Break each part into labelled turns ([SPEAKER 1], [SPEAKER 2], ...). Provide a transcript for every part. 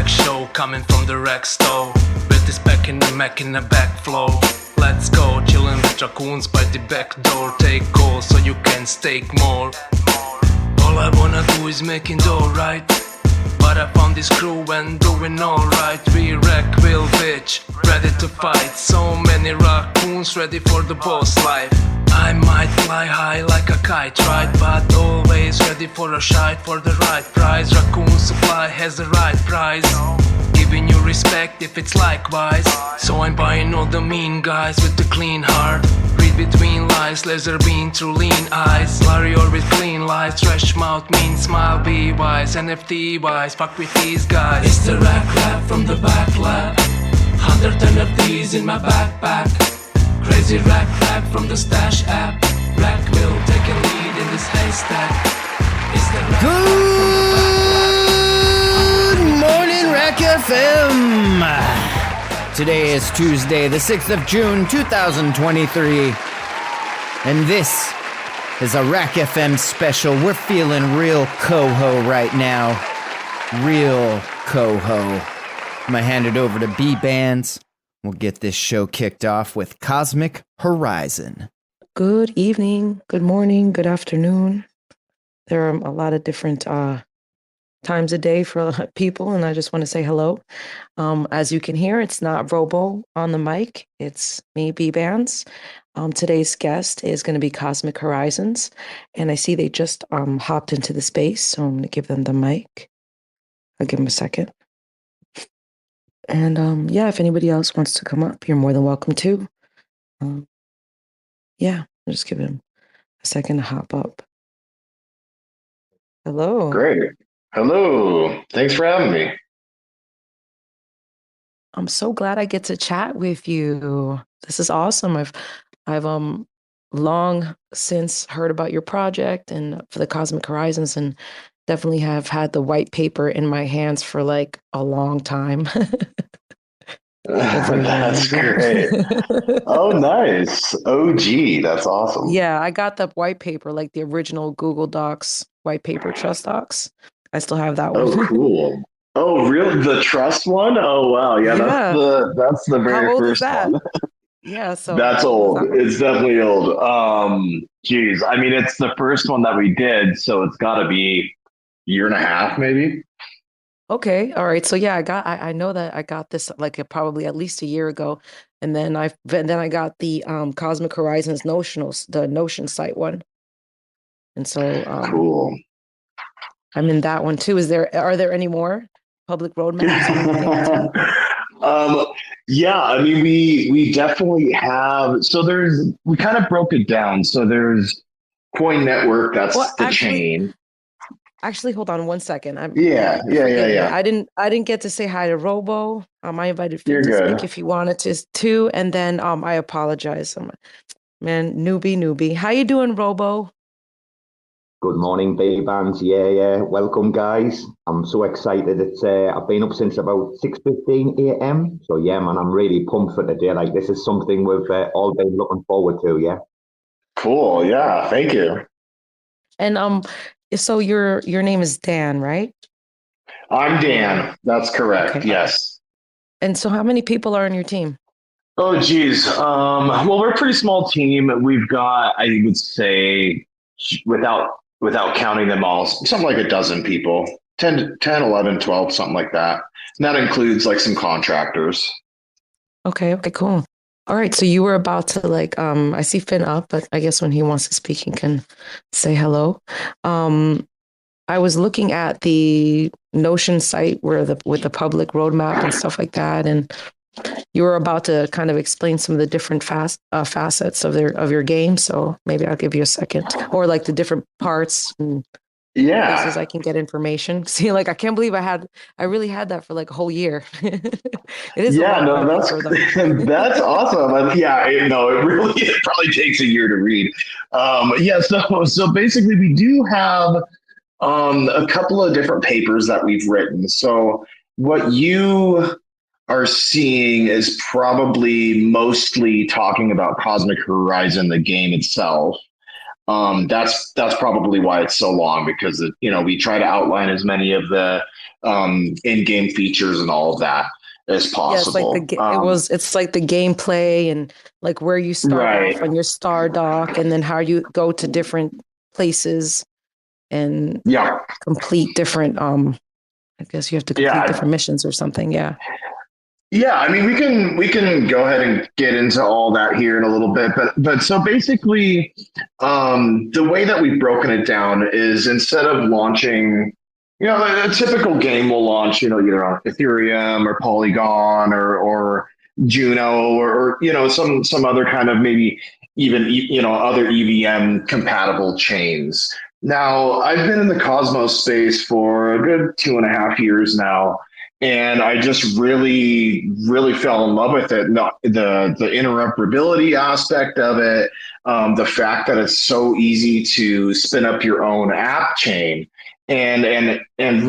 [SPEAKER 1] show coming from the RAC store. With this back in the Mac in the back flow. Let's go, chillin' with raccoons by the back door. Take calls so you can stake more. All I wanna do is making dough, right? But I found this crew and doing alright. We wreck, will bitch, ready to fight. So many raccoons ready for the boss life. I might fly high like a kite, right? But always ready for a shite for the right price. Raccoon supply has the right price. Giving you respect if it's likewise. So I'm buying all the mean guys with the clean heart. Read between lies, laser beam through lean eyes. Warrior with clean lies, trash mouth, mean smile, be wise. NFT wise, fuck with these guys. It's the RAC lab from the back lab. 110 of these in my backpack. Crazy RAC lab from the stash app. RAC will take a lead in this haystack. It's the RAC
[SPEAKER 2] Good morning, RAC FM. Today is Tuesday, the 6th of June, 2023. And this is a RAC FM special. We're feeling real CoHo right now. Real CoHo. I'm going to hand it over to Bbandz. We'll get this show kicked off with Cosmic Horizon.
[SPEAKER 3] Good evening, good morning, good afternoon. There are a lot of different times a day for people, and I just want to say hello. As you can hear, it's not Robo on the mic. It's me, Bbandz. Today's guest is going to be Cosmic Horizons, and I see they just hopped into the space, so I'm going to give them the mic. I'll give them a second. And if anybody else wants to come up, you're more than welcome to. I'll just give him a second to hop up. Hello.
[SPEAKER 4] Great. Hello. Thanks for having me.
[SPEAKER 3] I'm so glad I get to chat with you. This is awesome. I've long since heard about your project and for the Cosmic Horizons, and definitely have had the white paper in my hands for like a long time.
[SPEAKER 4] That's great. Oh, nice. OG. That's awesome.
[SPEAKER 3] Yeah, I got the white paper, like the original Google Docs white paper trust docs. I still have that one.
[SPEAKER 4] Oh, cool. Oh, really? The trust one? Oh, wow. Yeah, that's the very
[SPEAKER 3] How old
[SPEAKER 4] first
[SPEAKER 3] is that?
[SPEAKER 4] one.
[SPEAKER 3] Yeah, so
[SPEAKER 4] That's old. It's definitely old. Geez. I mean, it's the first one that we did, so it's got to be a year and a half, maybe.
[SPEAKER 3] Okay, all right. So yeah, I know that I got this like probably at least a year ago, and then I got the Cosmic Horizons the Notion site one, and so
[SPEAKER 4] Cool.
[SPEAKER 3] I'm in that one too. Are there any more public roadmaps?
[SPEAKER 4] Yeah, I mean, we definitely have. So we kind of broke it down. So there's Qwoyn network. That's chain.
[SPEAKER 3] Actually, hold on one second.
[SPEAKER 4] Yeah.
[SPEAKER 3] I didn't get to say hi to Robo. I invited Finn to speak if he wanted to too, and then I apologize. Man, newbie. How you doing, Robo?
[SPEAKER 5] Good morning, Bbandz. Yeah. Welcome, guys. I'm so excited. It's I've been up since about 6:15 a.m. So yeah, man, I'm really pumped for today. Like, this is something we've all been looking forward to. Yeah.
[SPEAKER 4] Cool. Yeah. Thank you.
[SPEAKER 3] And so your name is Dan, right?
[SPEAKER 4] I'm Dan. That's correct.
[SPEAKER 3] Okay.
[SPEAKER 4] Yes.
[SPEAKER 3] And so how many people are on your team?
[SPEAKER 4] Oh, geez. Well, we're a pretty small team. We've got, I would say, without counting them all, something like a dozen people, 10, 11, 12, something like that. And that includes like some contractors.
[SPEAKER 3] Okay, cool. All right, so you were about to I see Finn up, but I guess when he wants to speak, he can say hello. I was looking at the Notion site with the public roadmap and stuff like that, and you were about to kind of explain some of the different facets of your game. So maybe I'll give you a second, or like the different parts and places I can get information. See, like I can't believe I really had that for like a whole year. It is.
[SPEAKER 4] Yeah, no, that's that's awesome. It probably takes a year to read. So basically, we do have a couple of different papers that we've written. So what you are seeing is probably mostly talking about Cosmic Horizon, the game itself. That's probably why it's so long, because we try to outline as many of the in-game features and all of that as possible.
[SPEAKER 3] It's like the gameplay and like where you start off on your star dock, and then how you go to different places and complete different. I guess you have to complete different missions or something. Yeah.
[SPEAKER 4] Yeah, I mean, we can go ahead and get into all that here in a little bit, but so basically, the way that we've broken it down is instead of launching, a typical game will launch, either on Ethereum or Polygon or Juno or some other kind of maybe even other EVM compatible chains. Now, I've been in the Cosmos space for a good 2.5 years now. And I just really, really fell in love with it. The interoperability aspect of it, the fact that it's so easy to spin up your own app chain, and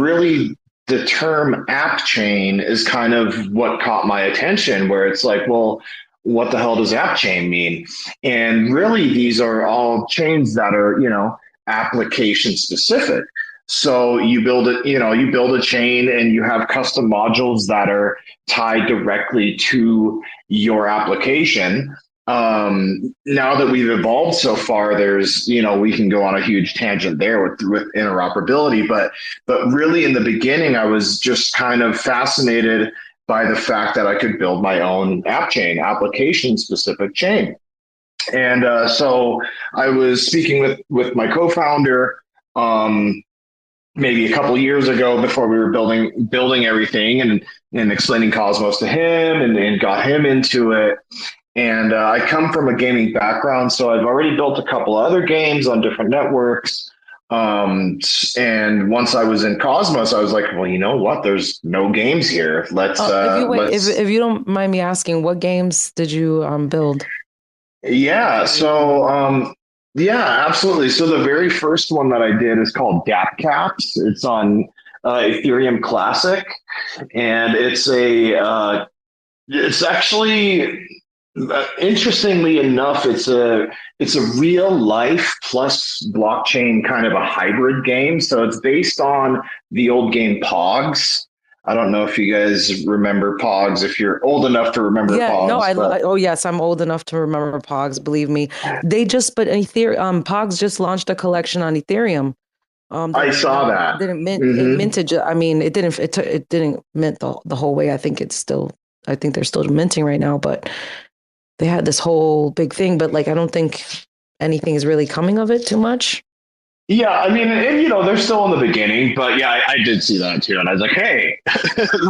[SPEAKER 4] really the term app chain is kind of what caught my attention. Where it's like, well, what the hell does app chain mean? And really, these are all chains that are application specific. So you build a chain and you have custom modules that are tied directly to your application. Now that we've evolved so far, there's, we can go on a huge tangent there with interoperability, but really in the beginning, I was just kind of fascinated by the fact that I could build my own app chain, application specific chain. And so I was speaking with my co-founder, maybe a couple of years ago before we were building everything and explaining Cosmos to him and got him into it. And I come from a gaming background, so I've already built a couple of other games on different networks. And once I was in Cosmos, I was like, well, you know what? There's no games here.
[SPEAKER 3] If you don't mind me asking, what games did you build?
[SPEAKER 4] Yeah. So, yeah, absolutely. So the very first one that I did is called Caps. It's on Ethereum Classic, and it's actually interestingly enough, it's a real life plus blockchain kind of a hybrid game. So it's based on the old game Pogs. I don't know if you guys remember Pogs, if you're old enough to remember Pogs.
[SPEAKER 3] No, yes, I'm old enough to remember Pogs, believe me. Ethereum, Pogs just launched a collection on Ethereum.
[SPEAKER 4] I saw that.
[SPEAKER 3] It didn't mint, it minted. I mean, it didn't mint the whole way. I think they're still minting right now, but they had this whole big thing, but I don't think anything is really coming of it too much.
[SPEAKER 4] Yeah, I mean, they're still in the beginning, but yeah, I did see that too. And I was like, hey,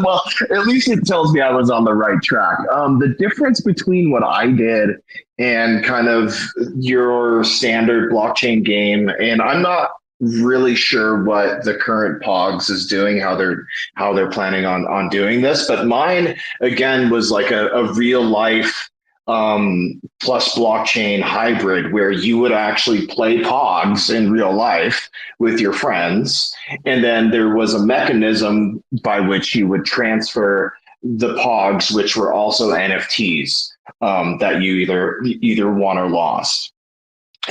[SPEAKER 4] well, at least it tells me I was on the right track. The difference between what I did and kind of your standard blockchain game, and I'm not really sure what the current Pogs is doing, how they're planning on doing this, but mine, again, was like a real life plus blockchain hybrid where you would actually play Pogs in real life with your friends. And then there was a mechanism by which you would transfer the Pogs, which were also NFTs that you either won or lost.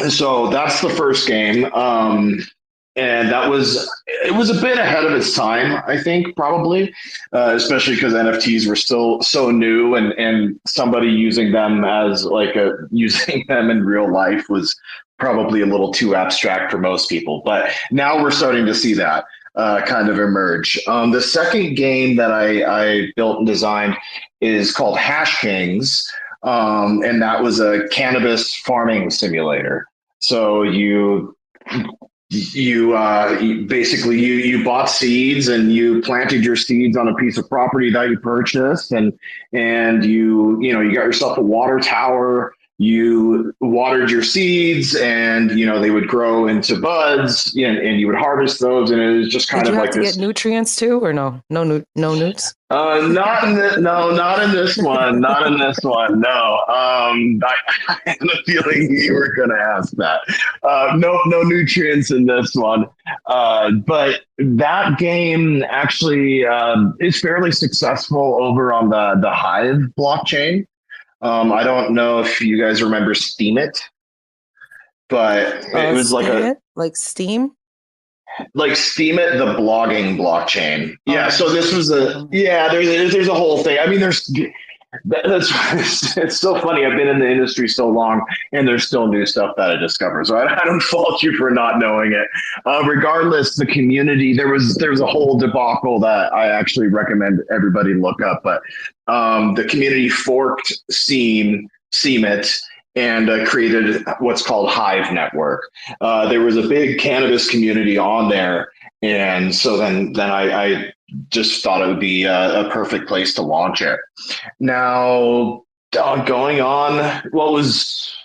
[SPEAKER 4] So that's the first game. And it was a bit ahead of its time, I think, probably, especially because NFTs were still so new, and somebody using them using them in real life was probably a little too abstract for most people. But now we're starting to see that kind of emerge. The second game that I built and designed is called Hash Kings, and that was a cannabis farming simulator. So you basically bought seeds and you planted your seeds on a piece of property that you purchased, and you got yourself a water tower. You watered your seeds, and they would grow into buds, and you would harvest those, and it was just kind of like this. Did you have to
[SPEAKER 3] get nutrients too, or no newts?
[SPEAKER 4] Not in this one. Not in this one. No. I had a feeling you were going to ask that. No nutrients in this one. But that game actually is fairly successful over on the Hive blockchain. I don't know if you guys remember Steam It, but it was
[SPEAKER 3] like Steam.
[SPEAKER 4] like Steemit, the blogging blockchain. Yeah.
[SPEAKER 3] Oh.
[SPEAKER 4] So this was there's a whole thing. I mean, it's so funny. I've been in the industry so long, and there's still new stuff that I discover. So I don't fault you for not knowing it. Regardless, the community, there's a whole debacle that I actually recommend everybody look up. But the community forked Steemit and created what's called Hive Network. There was a big cannabis community on there, and so then I just thought it would be a perfect place to launch it. Now, going on, what was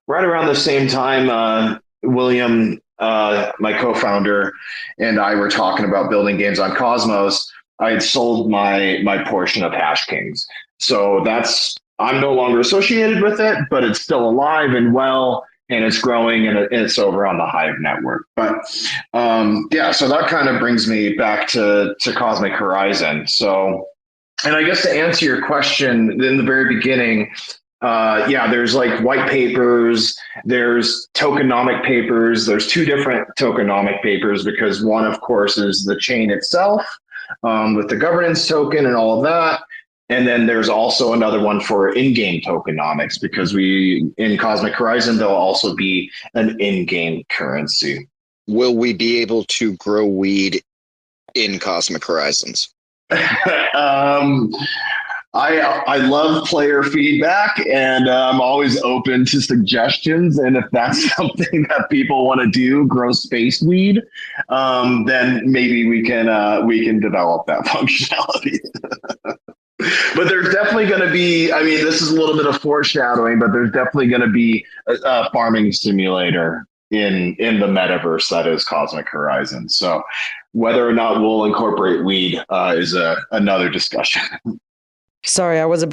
[SPEAKER 4] right around the same time, William, my co-founder, and I were talking about building games on Cosmos. I had sold my portion of Hash Kings, so I'm no longer associated with it, but it's still alive and well, and it's growing, and it's over on the Hive Network. But so that kind of brings me back to Cosmic Horizon. So, and I guess to answer your question in the very beginning, there's like white papers, there's tokenomic papers, there's two different tokenomic papers, because one, of course, is the chain itself with the governance token and all of that. And then there's also another one for in-game tokenomics, because in Cosmic Horizon, there'll also be an in-game currency.
[SPEAKER 6] Will we be able to grow weed in Cosmic Horizons?
[SPEAKER 4] I love player feedback, and I'm always open to suggestions. And if that's something that people want to do, grow space weed, then maybe we can develop that functionality. But there's definitely going to be, I mean, this is a little bit of foreshadowing, but there's definitely going to be a farming simulator in the metaverse that is Cosmic Horizon. So whether or not we'll incorporate weed is another discussion.
[SPEAKER 3] Sorry, I wanted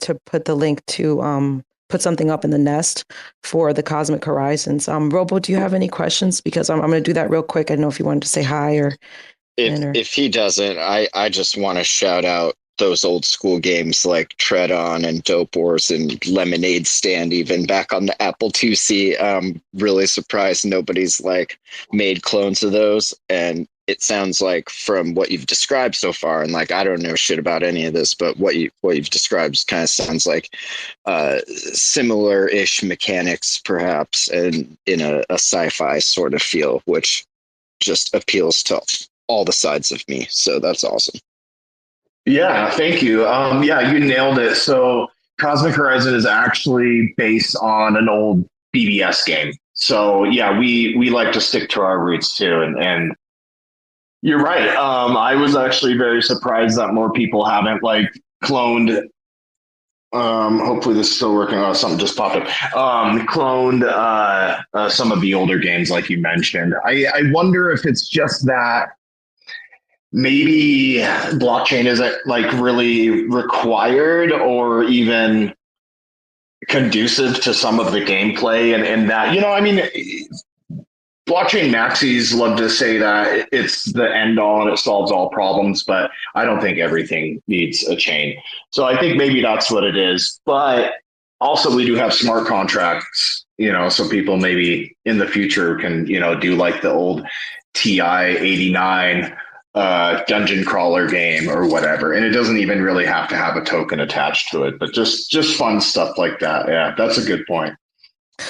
[SPEAKER 3] to put the link to put something up in the nest for the Cosmic Horizons. Robo, do you have any questions? Because I'm going to do that real quick. I don't know if you wanted to say hi or...
[SPEAKER 6] If he doesn't, I just want to shout out those old school games like Tread On and Dope Wars and Lemonade Stand, even back on the Apple IIc. I'm really surprised nobody's like made clones of those. And it sounds like from what you've described so far, and like I don't know shit about any of this, but what you've described kind of sounds like similar-ish mechanics, perhaps, and in a sci-fi sort of feel, which just appeals to all the sides of me. So that's awesome.
[SPEAKER 4] Yeah, thank you. You nailed it. So Cosmic Horizon is actually based on an old BBS game. So yeah, we like to stick to our roots too. And you're right. I was actually very surprised that more people haven't like cloned. Hopefully this is still working. Oh, something just popped up. Cloned some of the older games, like you mentioned. I wonder if it's just that maybe blockchain isn't like really required or even conducive to some of the gameplay and that, I mean, blockchain maxis love to say that it's the end all and it solves all problems, but I don't think everything needs a chain. So I think maybe that's what it is. But also we do have smart contracts, so people maybe in the future can, do like the old TI 89 dungeon crawler game or whatever. And it doesn't even really have to have a token attached to it, but just fun stuff like that. Yeah, that's a good point.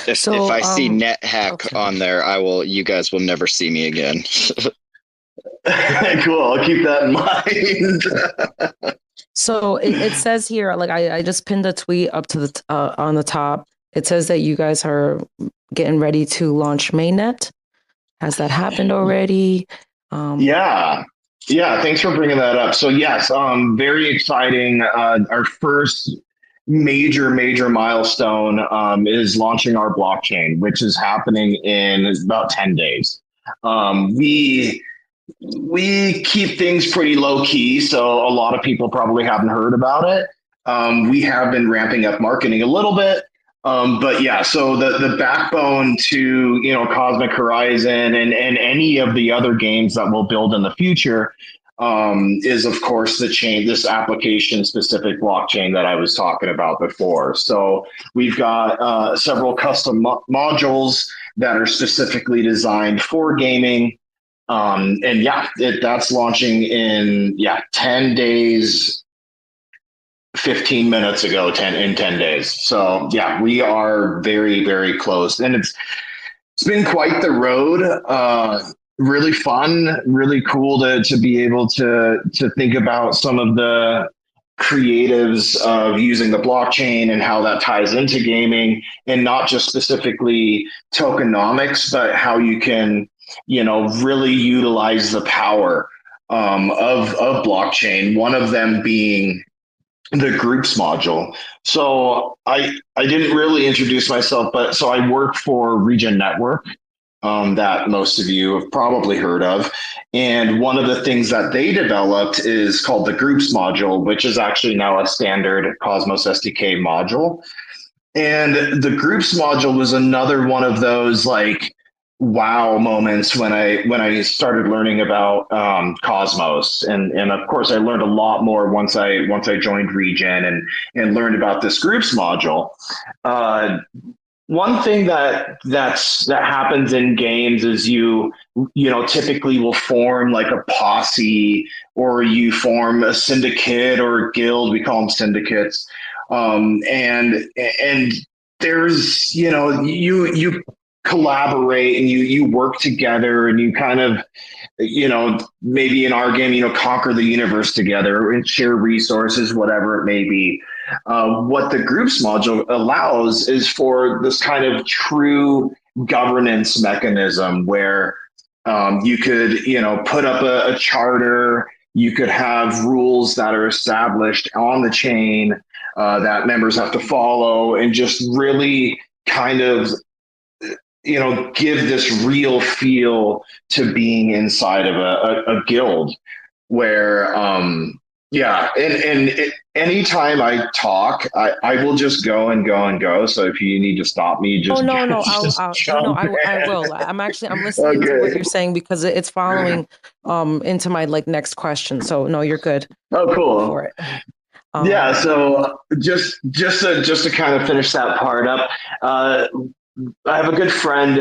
[SPEAKER 6] If I see NetHack on there, you guys will never see me again.
[SPEAKER 4] Cool. I'll keep that in mind.
[SPEAKER 3] So it says here, like I just pinned a tweet up to the on the top. It says that you guys are getting ready to launch mainnet. Has that happened already? Yeah, thanks for bringing that up. So yes, very exciting. Our first major milestone is launching our blockchain, which is happening in about 10 days. We keep things pretty low key, so a lot of people probably haven't heard about it. We have been ramping up marketing a little bit. But yeah, so the backbone to, Cosmic Horizon and any of the other games that we'll build in the future is, of course, the chain, this application specific blockchain that I was talking about before. So we've got several custom modules that are specifically designed for gaming.
[SPEAKER 4] And yeah, that's launching in 10 days, 15 minutes ago, 10 days. So yeah, we are very, very close, and it's been quite the road. Really fun, really cool to be able to think about some of the creatives of using the blockchain and how that ties into gaming, and not just specifically tokenomics, but how you can, really utilize the power of blockchain. One of them being the groups module. So I didn't really introduce myself, but so I work for Regen Network, that most of you have probably heard of. And one of the things that they developed is called the groups module, which is actually now a standard Cosmos SDK module. And the groups module was another one of those like wow moments when I started learning about Cosmos, and of course I learned a lot more once I joined Regen and learned about this groups module. One thing that happens in games is you typically will form like a posse, or you form a syndicate or a guild. We call them syndicates, and there's you collaborate and you work together, and you kind of maybe in our game conquer the universe together and share resources, whatever it may be. What the groups module allows is for this kind of true governance mechanism where you could put up a charter, you could have rules that are established on the chain that members have to follow, and just really kind of give this real feel to being inside of a guild where, anytime I talk, I will just go and go and go. So if you need to stop me, just
[SPEAKER 3] no,
[SPEAKER 4] I
[SPEAKER 3] will. I'm listening to what you're saying because it's following into my next question. So no, you're good.
[SPEAKER 4] Oh, cool.
[SPEAKER 3] For it.
[SPEAKER 4] So just to kind of finish that part up, I have a good friend,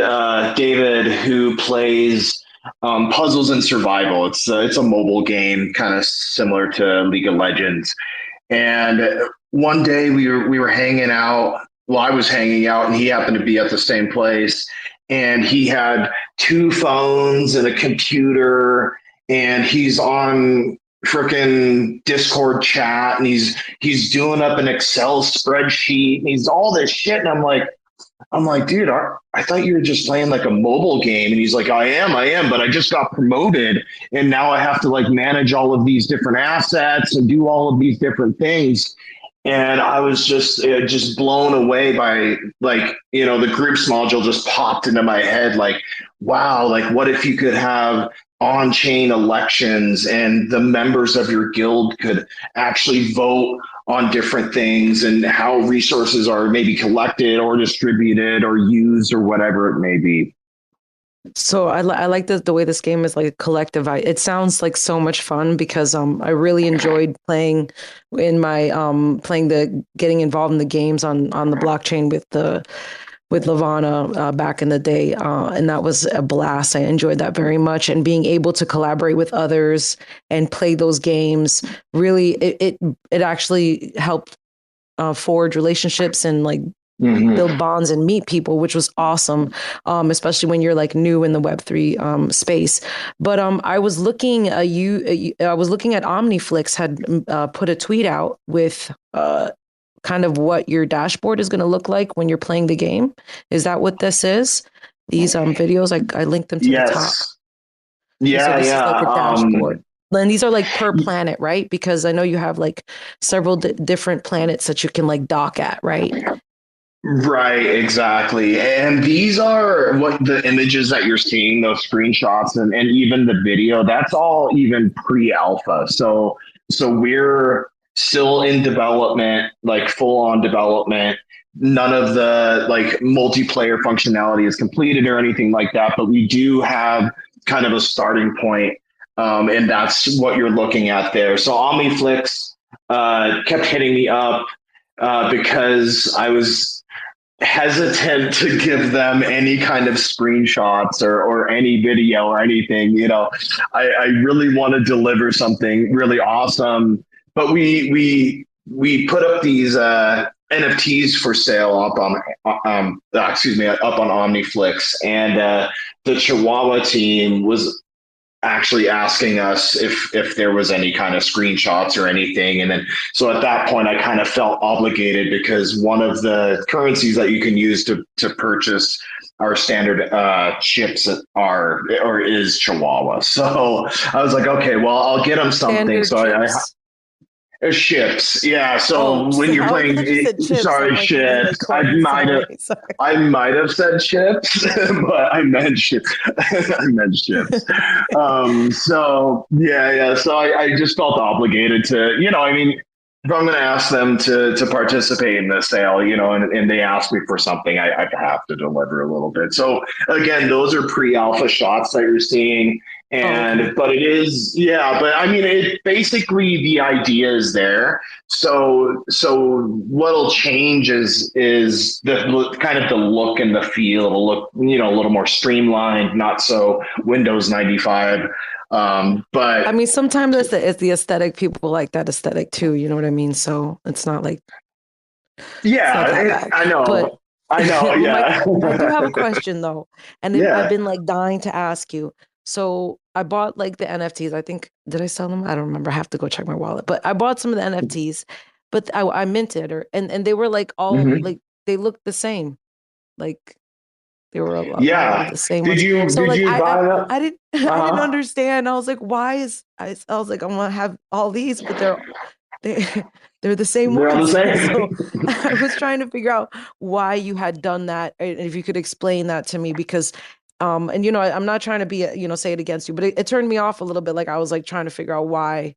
[SPEAKER 4] David, who plays Puzzles and Survival. It's a mobile game, kind of similar to League of Legends. And one day we were hanging out. Well, I was hanging out, and he happened to be at the same place. And he had 2 phones and a computer, and he's on freaking Discord chat, and he's doing up an Excel spreadsheet, and he's all this shit. And I'm like, dude, I thought you were just playing like a mobile game. And he's like, I am, but I just got promoted, and now I have to like manage all of these different assets and do all of these different things. And I was just blown away by the groups module just popped into my head. Like, wow, like what if you could have on-chain elections and the members of your guild could actually vote on different things and how resources are maybe collected or distributed or used or whatever it may be.
[SPEAKER 3] So I like the way this game is like a collective. It sounds like so much fun because I really enjoyed playing in my getting involved in the games on the blockchain with Lavana back in the day, and that was a blast. I enjoyed that very much, and being able to collaborate with others and play those games really it actually helped forge relationships and build bonds and meet people, which was awesome, especially when you're new in the Web3 space. But I was looking at Omniflix had put a tweet out with kind of what your dashboard is going to look like when you're playing the game. Is that what this is? These videos, I linked them to the top.
[SPEAKER 4] Yeah,
[SPEAKER 3] so this is like a dashboard. And these are per planet, right? Because I know you have several different planets that you can dock at, right?
[SPEAKER 4] Right, exactly. And these are what the images that you're seeing, those screenshots and even the video, that's all even pre-alpha. So we're still in development, full on development. None of the multiplayer functionality is completed or anything like that, but we do have kind of a starting point. And that's what you're looking at there. So Omniflix kept hitting me up because I was hesitant to give them any kind of screenshots or any video or anything. I really want to deliver something really awesome, but we put up these NFTs for sale up on up on Omniflix, and the Chihuahua team was actually asking us if there was any kind of screenshots or anything. And then, so at that point, I kind of felt obligated, because one of the currencies that you can use to purchase our standard chips is Chihuahua. So I was like, okay, well, I'll get them something.
[SPEAKER 3] Standard
[SPEAKER 4] So
[SPEAKER 3] chips.
[SPEAKER 4] Ships, yeah. So when you're playing,
[SPEAKER 3] chips,
[SPEAKER 4] ships.
[SPEAKER 3] Sorry.
[SPEAKER 4] I might have said chips, but I meant ships. I meant ships. So yeah. So I just felt obligated to, if I'm going to ask them to participate in the sale, and they ask me for something, I have to deliver a little bit. So again, those are pre-alpha shots that you're seeing. But it is, but I mean, it basically, the idea is there. So what'll change is the kind of the look and the feel. It'll look, a little more streamlined, not so Windows 95. But
[SPEAKER 3] I mean, sometimes it's the aesthetic. People like that aesthetic too. You know what I mean? So it's not like,
[SPEAKER 4] I know.
[SPEAKER 3] But
[SPEAKER 4] I know. Yeah.
[SPEAKER 3] I do have a question though, and I've been like dying to ask you. So I bought like the NFTs. I think, did I sell them? I don't remember. I have to go check my wallet. But I bought some of the NFTs, but I minted, and they were like all like, they looked the same, like they were all the same.
[SPEAKER 4] Did you buy them?
[SPEAKER 3] I didn't understand. I was like, why I was like, I want to have all these, but they're the same
[SPEAKER 4] They're all
[SPEAKER 3] ones.
[SPEAKER 4] the same.
[SPEAKER 3] So I was trying to figure out why you had done that, and if you could explain that to me, because and I'm not trying to be say it against you, but it turned me off a little bit. Like I was like trying to figure out why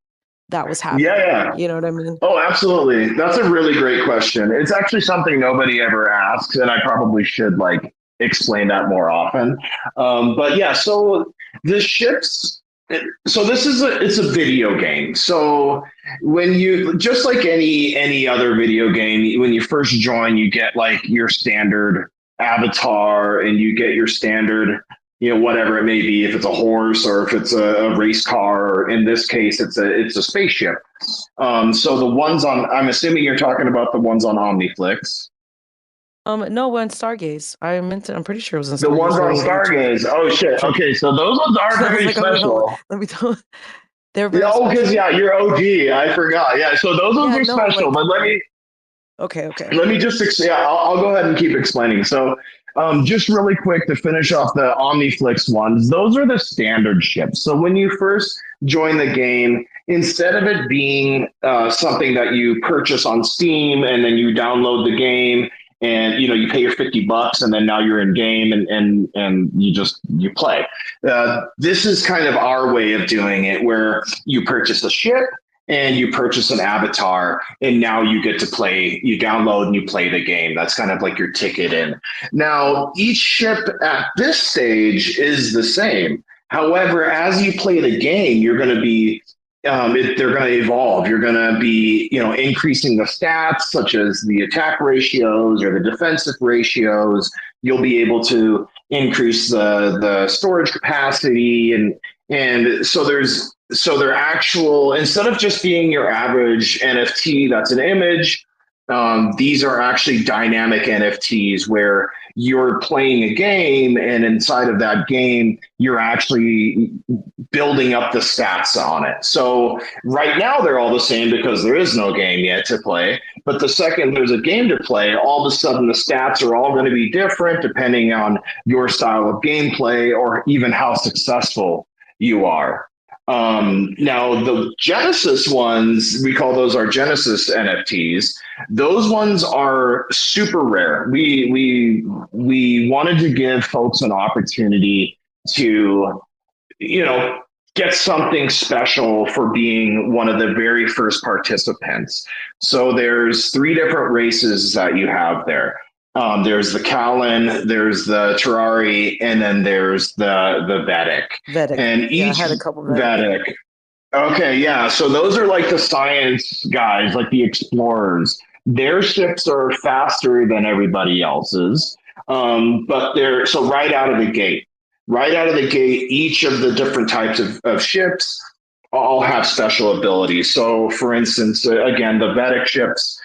[SPEAKER 3] that was happening.
[SPEAKER 4] Yeah.
[SPEAKER 3] You know what I mean?
[SPEAKER 4] Oh, absolutely. That's a really great question. It's actually something nobody ever asks, and I probably should like explain that more often. But yeah, so the ships. So it's a video game. So when you, just like any other video game, when you first join, you get like your standard avatar, and you get your standard, whatever it may be, if it's a horse or if it's a race car, or in this case, it's a spaceship. So the ones I'm assuming you're talking about the ones on Omniflix.
[SPEAKER 3] No, on Stargaze. I'm pretty sure it was on Stargaze.
[SPEAKER 4] The ones on Stargaze. Oh shit. Okay, so those ones are very special.
[SPEAKER 3] Let me tell. They're very
[SPEAKER 4] because you're OG. I forgot. Yeah, so those ones are special. But let me.
[SPEAKER 3] Okay.
[SPEAKER 4] Let me just, I'll go ahead and keep explaining. So just really quick to finish off the Omniflix ones, those are the standard ships. So when you first join the game, instead of it being something that you purchase on Steam and then you download the game and, you pay your $50 and then now you're in game and you play. This is kind of our way of doing it, where you purchase a ship and you purchase an avatar, and now you get to play, you download and you play the game. That's kind of like your ticket in. Now, each ship at this stage is the same. However, as you play the game, you're going to be, they're going to evolve. You're going to be, increasing the stats, such as the attack ratios or the defensive ratios. You'll be able to increase the storage capacity, and so they're actual, instead of just being your average NFT that's an image, these are actually dynamic NFTs where you're playing a game, and inside of that game, you're actually building up the stats on it. So right now they're all the same because there is no game yet to play. But the second there's a game to play, all of a sudden the stats are all going to be different depending on your style of gameplay or even how successful you are. Now the Genesis ones, we call those our Genesis NFTs. Those ones are super rare. We wanted to give folks an opportunity to, get something special for being one of the very first participants. So there's 3 different races that you have there. There's the Kalin, there's the Terrari, and then there's the Vedic. And each
[SPEAKER 3] I had a couple of
[SPEAKER 4] Vedic. Okay, yeah. So those are like the science guys, like the explorers. their ships are faster than everybody else's. But they're so right out of the gate, each of the different types of ships all have special abilities. So, for instance, again, the Vedic ships,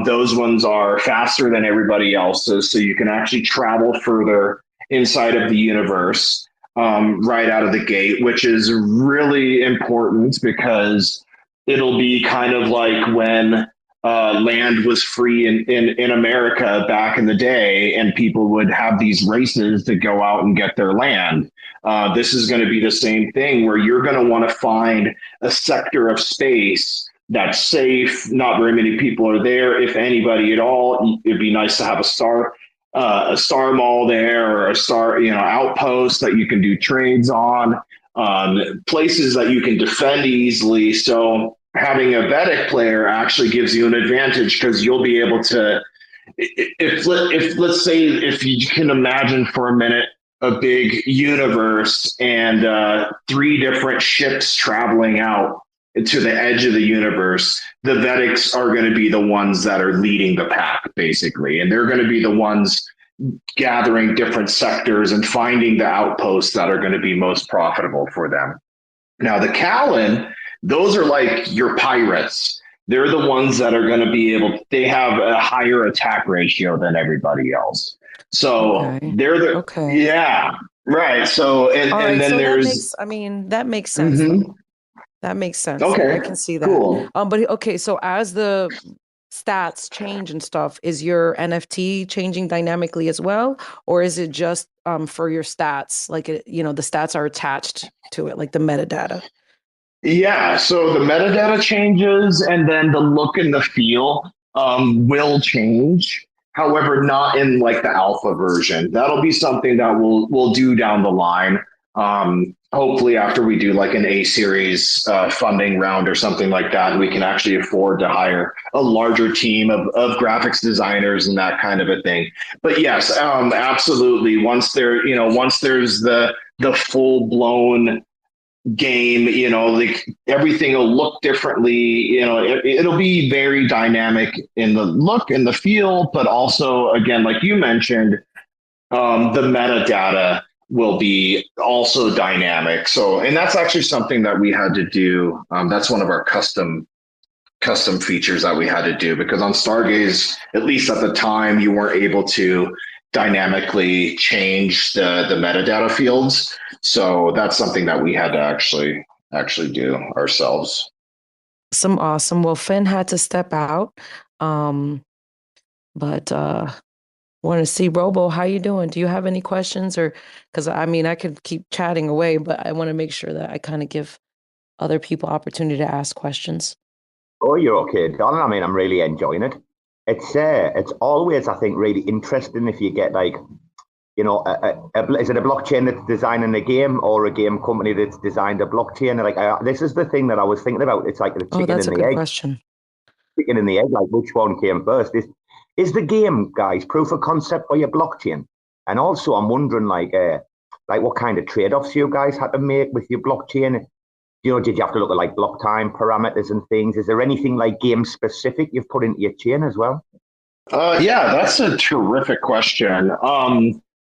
[SPEAKER 4] those ones are faster than everybody else's. So you can actually travel further inside of the universe right out of the gate, which is really important because it'll be kind of like when land was free in America back in the day, and people would have these races to go out and get their land. This is going to be the same thing where you're going to want to find a sector of space that's safe. Not very many people are there, if anybody at all. It'd be nice to have a star mall there, or a star, outpost that you can do trades on, places that you can defend easily. So having a Vedic player actually gives you an advantage because you'll be able to, if let's say, if you can imagine for a minute a big universe and 3 different ships traveling out to the edge of the universe, the Vedics are going to be the ones that are leading the pack, basically. And they're going to be the ones gathering different sectors and finding the outposts that are going to be most profitable for them. Now, the Kalin, those are like your pirates. They're the ones that are going to be they have a higher attack ratio than everybody else. So they're yeah, right. So, and then
[SPEAKER 3] so
[SPEAKER 4] there's,
[SPEAKER 3] that makes sense.
[SPEAKER 4] Mm-hmm.
[SPEAKER 3] That makes sense.
[SPEAKER 4] Okay.
[SPEAKER 3] I can see that.
[SPEAKER 4] Cool.
[SPEAKER 3] But okay, so as the stats change and stuff, is your NFT changing dynamically as well? Or is it just for your stats? Like, the stats are attached to it, like the metadata?
[SPEAKER 4] Yeah, so the metadata changes, and then the look and the feel will change. However, not in like the alpha version. That'll be something that we'll do down the line. Hopefully after we do like an A series funding round or something like that, and we can actually afford to hire a larger team of graphics designers and that kind of a thing. But yes, absolutely. Once there's the full blown game, like everything will look differently. It'll be very dynamic in the look and the feel, but also, again, like you mentioned, the metadata will be also dynamic. So, and that's actually something that we had to do. That's one of our custom features that we had to do, because on Stargaze, at least at the time, you weren't able to dynamically change the metadata fields. So that's something that we had to actually do ourselves.
[SPEAKER 3] Awesome. Well, Finn had to step out. But want to see Robo, how you doing? Do you have any questions? Or because I could keep chatting away, but I want to make sure that I kind of give other people opportunity to ask questions.
[SPEAKER 5] Oh, you're okay, Don. I'm really enjoying it. It's always, I think, really interesting if you get like, is it a blockchain that's designing a game or a game company that's designed a blockchain? Like, this is the thing that I was thinking about. It's like the chicken
[SPEAKER 3] that's
[SPEAKER 5] and
[SPEAKER 3] a
[SPEAKER 5] the
[SPEAKER 3] good
[SPEAKER 5] egg.
[SPEAKER 3] Question.
[SPEAKER 5] Chicken and the egg, like which one came first? Is the game, guys, proof of concept or your blockchain? And also, I'm wondering, like what kind of trade-offs you guys had to make with your blockchain? Did you have to look at like block time parameters and things? Is there anything like game specific you've put into your chain as well?
[SPEAKER 4] Yeah, that's a terrific question.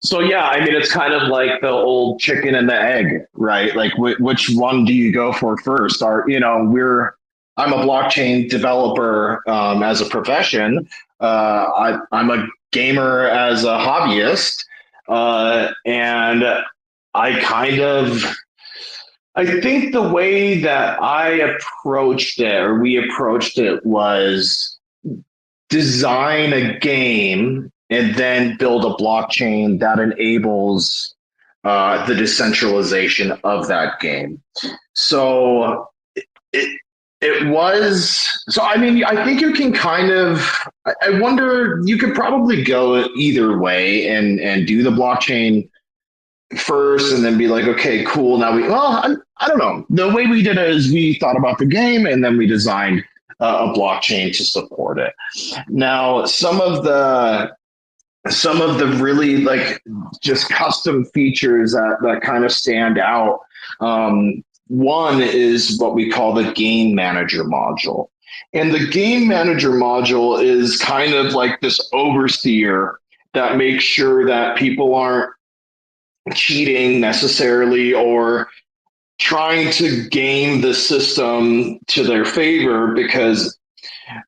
[SPEAKER 4] So yeah, it's kind of like the old chicken and the egg, right? Like which one do you go for first? I'm a blockchain developer as a profession. I'm a gamer as a hobbyist, and I think the way that we approached it was design a game and then build a blockchain that enables the decentralization of that game. So I think you can kind of, I wonder, you could probably go either way and do the blockchain first and then be like, okay, cool. Now I don't know. The way we did it is we thought about the game and then we designed a blockchain to support it. Now, some of the really like just custom features that kind of stand out. One is what we call the game manager module. And the game manager module is kind of like this overseer that makes sure that people aren't cheating necessarily or trying to game the system to their favor, because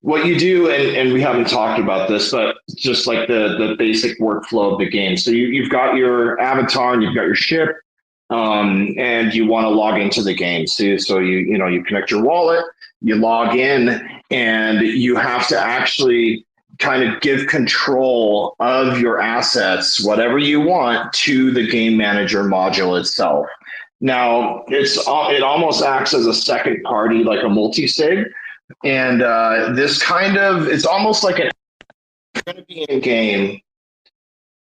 [SPEAKER 4] what you do, and we haven't talked about this, but just like the basic workflow of the game. So you've got your avatar and you've got your ship, and you want to log into the game. So you connect your wallet, you log in, and you have to actually kind of give control of your assets, whatever you want, to the game manager module itself. Now, it almost acts as a second party, like a multi-sig. And it's almost like you're going to be in a game.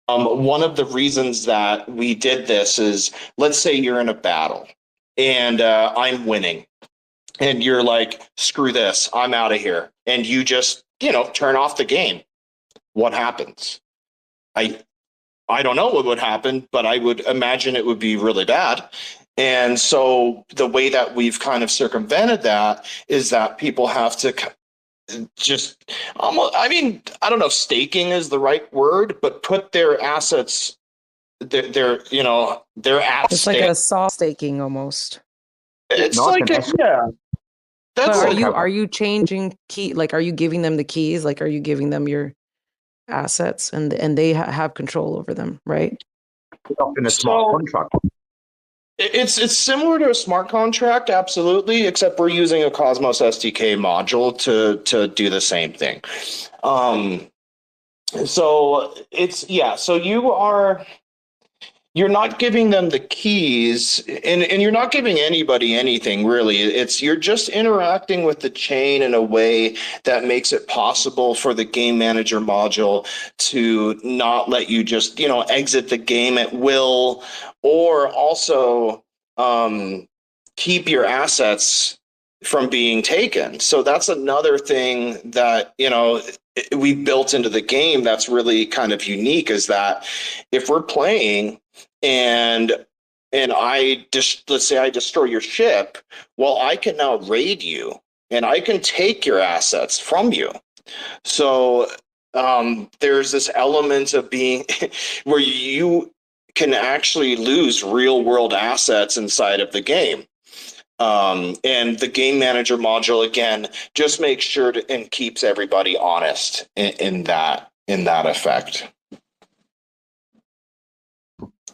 [SPEAKER 4] One of the reasons that we did this is, let's say you're in a battle and I'm winning. And you're like, screw this, I'm out of here. And you just, turn off the game. What happens? I don't know what would happen, but I would imagine it would be really bad. And so the way that we've kind of circumvented that is that people have to just almost, I don't know if staking is the right word, but put their assets, their at
[SPEAKER 3] It's
[SPEAKER 4] stake.
[SPEAKER 3] like a soft staking almost.
[SPEAKER 4] It's like yeah.
[SPEAKER 3] But are you changing key? Like, are you giving them the keys? Like, are you giving them your assets and they have control over them, right?
[SPEAKER 5] Often a smart contract.
[SPEAKER 4] It's similar to a smart contract, absolutely, except we're using a Cosmos SDK module to do the same thing. So you're not giving them the keys, and you're not giving anybody anything, really. You're just interacting with the chain in a way that makes it possible for the game manager module to not let you just, exit the game at will, or also keep your assets from being taken. So that's another thing that, we built into the game that's really kind of unique, is that if we're playing and let's say I destroy your ship, well, I can now raid you and I can take your assets from you. So there's this element of being where you can actually lose real world assets inside of the game. And the game manager module, again, just makes sure and keeps everybody honest in that effect.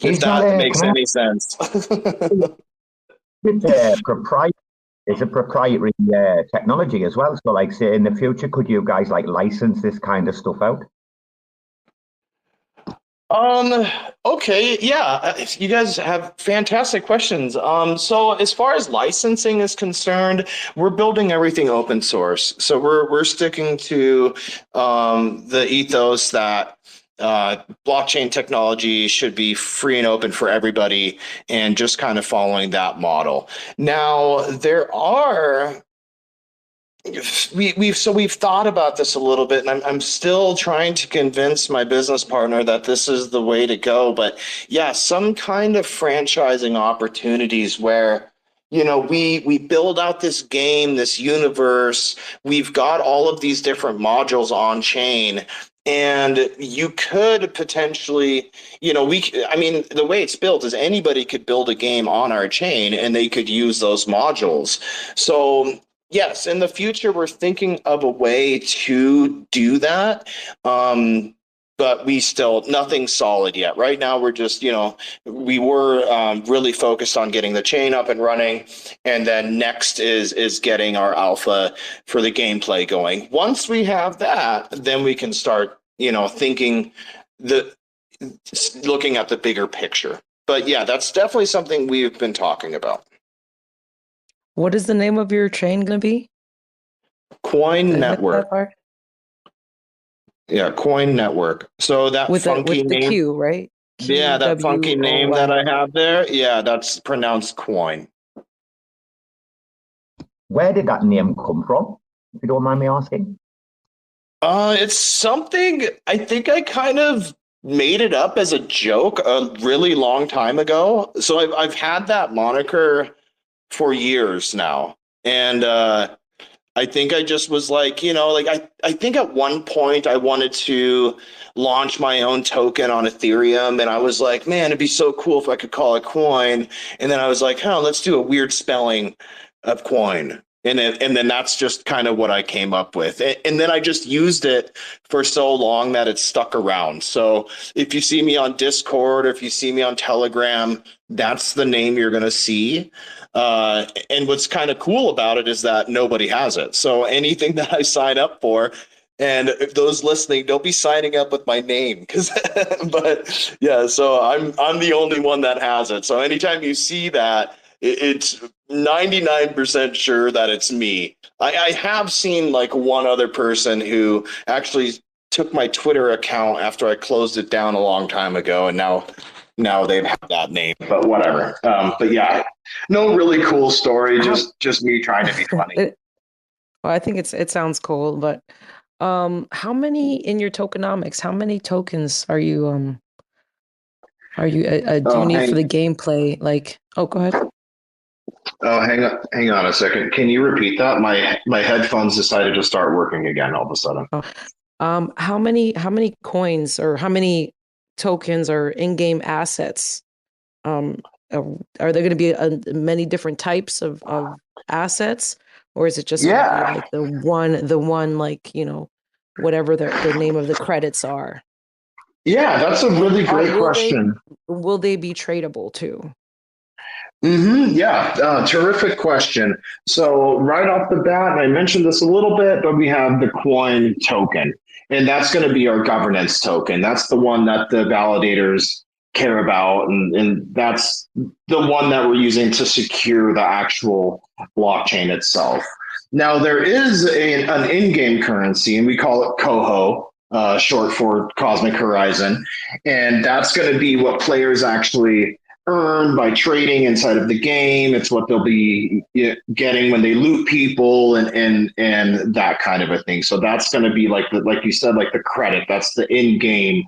[SPEAKER 4] If that makes any sense.
[SPEAKER 5] It's a proprietary technology as well. So, like, say in the future, could you guys license this kind of stuff out?
[SPEAKER 4] Okay, yeah, you guys have fantastic questions. So as far as licensing is concerned, we're building everything open source. So we're sticking to the ethos that blockchain technology should be free and open for everybody, and just kind of following that model. Now, we've thought about this a little bit, and I'm still trying to convince my business partner that this is the way to go. But yeah, some kind of franchising opportunities where, we build out this game, this universe, we've got all of these different modules on chain. And you could potentially, the way it's built is anybody could build a game on our chain and they could use those modules. So yes, in the future, we're thinking of a way to do that. But nothing solid yet. Right now, we're just, we were really focused on getting the chain up and running. And then next is getting our alpha for the gameplay going. Once we have that, then we can start, looking at the bigger picture. But yeah, that's definitely something we've been talking about.
[SPEAKER 3] What is the name of your chain going to be?
[SPEAKER 4] Qwoyn Network. Yeah, Qwoyn Network. So that
[SPEAKER 3] with
[SPEAKER 4] funky
[SPEAKER 3] the
[SPEAKER 4] name,
[SPEAKER 3] Q, right?
[SPEAKER 4] Yeah, that funky name that I have there. Yeah, that's pronounced Qwoyn.
[SPEAKER 5] Where did that name come from, if you don't mind me asking?
[SPEAKER 4] It's something, I think I kind of made it up as a joke a really long time ago. So I've had that moniker for years now. And
[SPEAKER 7] I think I just was like, like I think at one point I wanted to launch my own token on Ethereum. And I was like, man, it'd be so cool if I could call it Qwoyn. And then I was like, let's do a weird spelling of Qwoyn. And then that's just kind of what I came up with. And then I just used it for so long that it stuck around. So if you see me on Discord or if you see me on Telegram, that's the name you're going to see. And what's kind of cool about it is that nobody has it. So anything that I sign up for, and if those listening, don't be signing up with my name, but yeah, so I'm the only one that has it. So anytime you see that, it's 99% sure that it's me. I have seen like one other person who actually took my Twitter account after I closed it down a long time ago, and now they've had that name. But whatever. But yeah, no really cool story. Just me trying to be funny.
[SPEAKER 3] Well, I think it sounds cool, but how many in your tokenomics? How many tokens are you do you need for the gameplay? Like, go ahead.
[SPEAKER 4] Oh, hang on a second. Can you repeat that? My headphones decided to start working again all of a sudden.
[SPEAKER 3] How many coins or how many tokens or in-game assets? Are there going to be many different types of assets, or is it just like the one like whatever the name of the credits are?
[SPEAKER 4] Yeah, that's a really great question.
[SPEAKER 3] Will they be tradable too?
[SPEAKER 4] Yeah, terrific question. So right off the bat, and I mentioned this a little bit, but we have the Qwoyn token, and that's going to be our governance token. That's the one that the validators care about, and that's the one that we're using to secure the actual blockchain itself. Now, there is an in-game currency, and we call it CoHo, short for Cosmic Horizon, and that's going to be what players actually earn by trading inside of the game. It's what they'll be getting when they loot people and that kind of a thing. So that's going to be like you said, like the credit. That's the in-game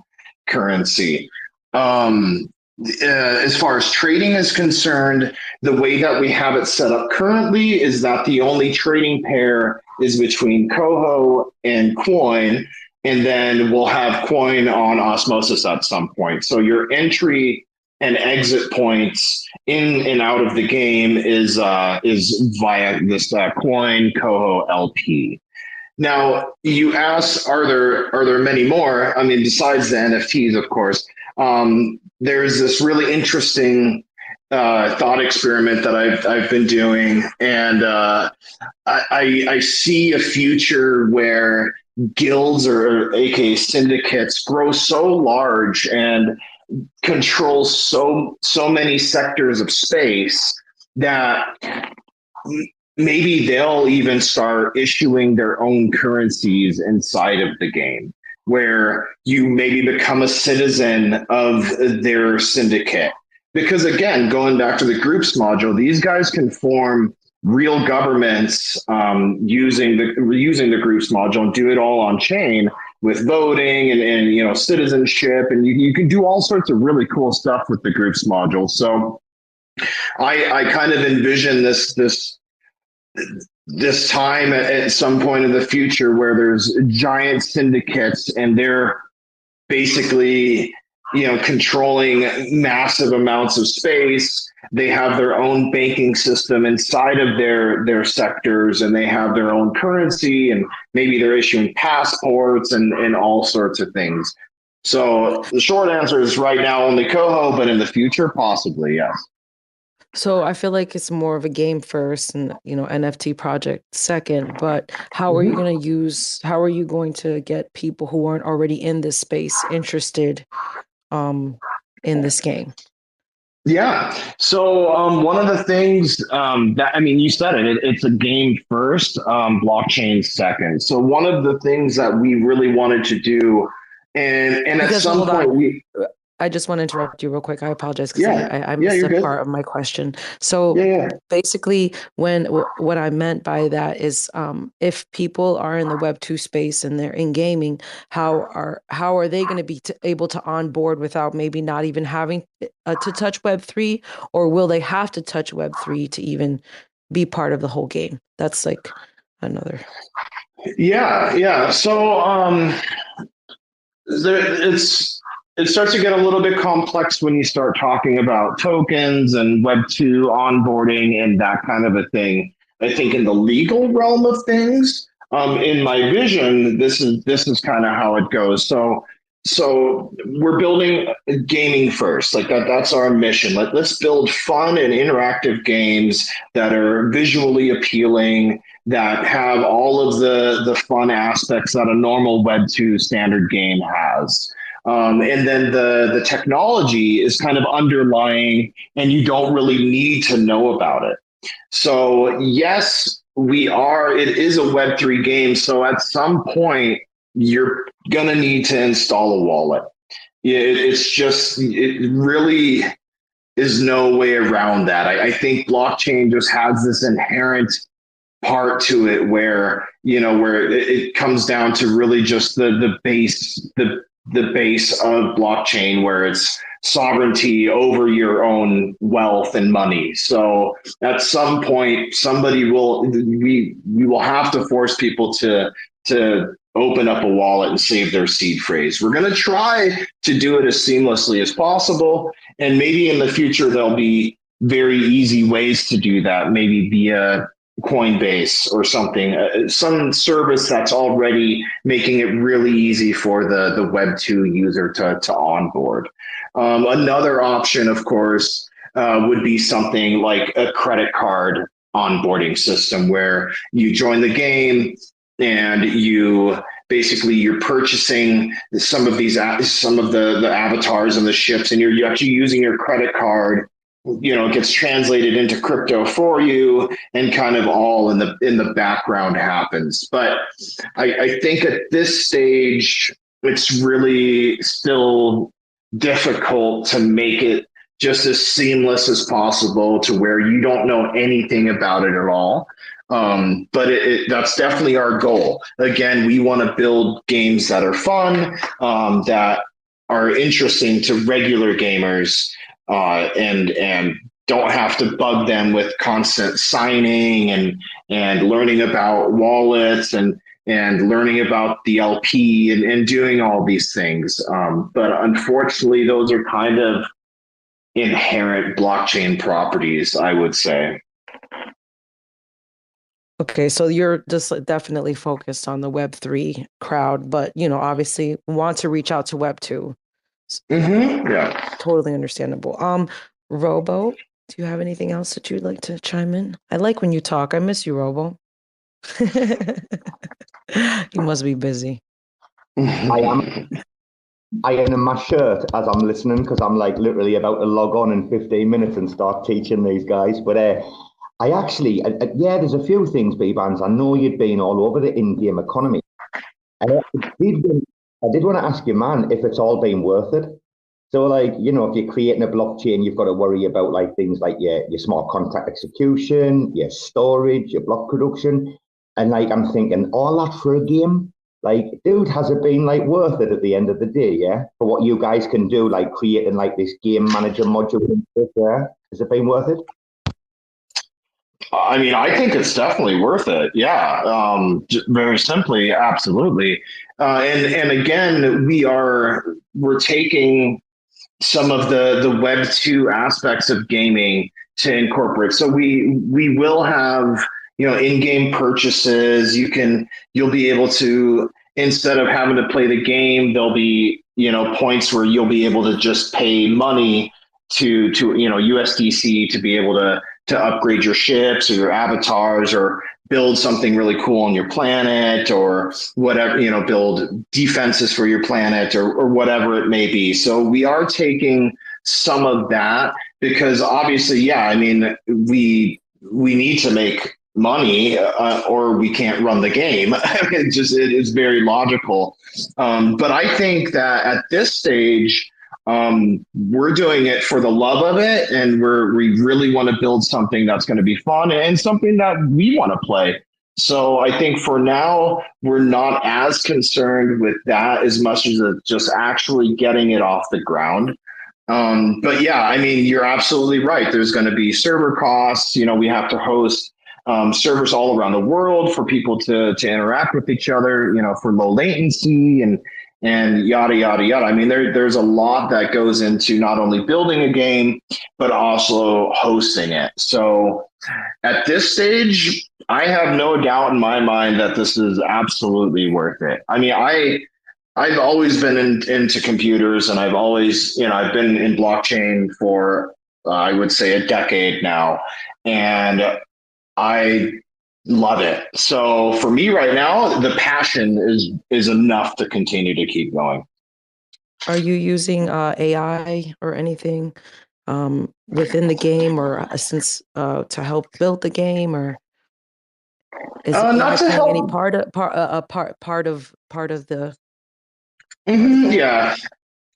[SPEAKER 4] currency. As far as trading is concerned, the way that we have it set up currently is that the only trading pair is between CoHo and Qwoyn, and then we'll have Qwoyn on osmosis at some point. So your entry and exit points in and out of the game is via this Qwoyn CoHo LP. Now, you ask, are there many more? I mean, besides the NFTs, of course. There's this really interesting thought experiment that I've been doing, and I see a future where guilds or aka syndicates grow so large and control so many sectors of space that maybe they'll even start issuing their own currencies inside of the game, where you maybe become a citizen of their syndicate. Because again, going back to the groups module, these guys can form real governments using the groups module and do it all on chain with voting and citizenship, and you can do all sorts of really cool stuff with the groups module. So I kind of envision this time at some point in the future where there's giant syndicates and they're basically controlling massive amounts of space. They have their own banking system inside of their sectors, and they have their own currency, and maybe they're issuing passports and all sorts of things. So the short answer is right now only CoHo, but in the future, possibly, yes.
[SPEAKER 3] So I feel like it's more of a game first and, NFT project second, but how are you going to get people who aren't already in this space interested in this game?
[SPEAKER 4] Yeah. So one of the things you said it's a game first, blockchain second. So one of the things that we really wanted to do, and at some point
[SPEAKER 3] I just want to interrupt you real quick. I apologize because I missed a part of my question. So basically, what I meant by that is if people are in the Web 2 space and they're in gaming, how are they going to be able to onboard without maybe not even having to touch Web 3, or will they have to touch Web 3 to even be part of the whole game? That's like another.
[SPEAKER 4] Yeah. So it starts to get a little bit complex when you start talking about tokens and Web2 onboarding and that kind of a thing. I think in the legal realm of things, in my vision, this is kind of how it goes. So we're building gaming first, like that's our mission. Let's build fun and interactive games that are visually appealing, that have all of the fun aspects that a normal Web2 standard game has. And then the technology is kind of underlying, and you don't really need to know about it. So yes, it is a Web3 game. So at some point, you're going to need to install a wallet. It really is no way around that. I think blockchain just has this inherent part to it where it comes down to really just the base of blockchain, where it's sovereignty over your own wealth and money. So at some point, we will have to force people to open up a wallet and save their seed phrase. We're going to try to do it as seamlessly as possible. And maybe in the future, there'll be very easy ways to do that, maybe via Coinbase or something, some service that's already making it really easy for the Web2 user to onboard. Another option, of course, would be something like a credit card onboarding system where you join the game and you're purchasing some of the avatars and the ships, and you're actually using your credit card. It gets translated into crypto for you, and kind of all in the background happens. But I think at this stage, it's really still difficult to make it just as seamless as possible to where you don't know anything about it at all. But that's definitely our goal. Again, we want to build games that are fun, that are interesting to regular gamers, and don't have to bug them with constant signing and learning about wallets and learning about the LP and doing all these things. But unfortunately, those are kind of inherent blockchain properties, I would say.
[SPEAKER 3] Okay, so you're just definitely focused on the Web3 crowd, but obviously want to reach out to Web2.
[SPEAKER 4] Mm-hmm. Yeah,
[SPEAKER 3] totally understandable. Robo, do you have anything else that you'd like to chime in? I like when you talk. I miss you, Robo. You must be busy.
[SPEAKER 5] I am in my shirt as I'm listening, because I'm like literally about to log on in 15 minutes and start teaching these guys. But I actually, there's a few things, Bbandz. I know you've been all over the in-game economy. I did want to ask you, man, if it's all been worth it. So, if you're creating a blockchain, you've got to worry about things like your smart contract execution, your storage, your block production. And I'm thinking, all that for a game? Dude, has it been worth it at the end of the day, yeah? For what you guys can do, creating this game manager module and stuff, yeah? Has it been worth it?
[SPEAKER 4] I mean, I think it's definitely worth it. Yeah. Very simply, absolutely. And again, we're taking some of the Web2 aspects of gaming to incorporate. So we will have, in-game purchases. You'll be able to, instead of having to play the game, there'll be, points where you'll be able to just pay money to USDC to be able to upgrade your ships or your avatars, or build something really cool on your planet, or whatever, build defenses for your planet, or whatever it may be. So we are taking some of that because obviously, we need to make money, or we can't run the game. It is very logical. But I think that at this stage, we're doing it for the love of it, and we really want to build something that's going to be fun and something that we want to play. So I think for now, we're not as concerned with that as much as just actually getting it off the ground. But yeah, you're absolutely right. There's going to be server costs. We have to host servers all around the world for people to interact with each other, for low latency and yada, yada, yada. I mean, there's a lot that goes into not only building a game, but also hosting it. So at this stage, I have no doubt in my mind that this is absolutely worth it. I mean, I've always been into computers, and I've always, I've been in blockchain for, I would say, a decade now, and I love it. So for me right now, the passion is enough to continue to keep going.
[SPEAKER 3] Are you using AI or anything within the game, or since to help build the game, or is it
[SPEAKER 4] not to help
[SPEAKER 3] any part of the?
[SPEAKER 4] Mm-hmm, yeah.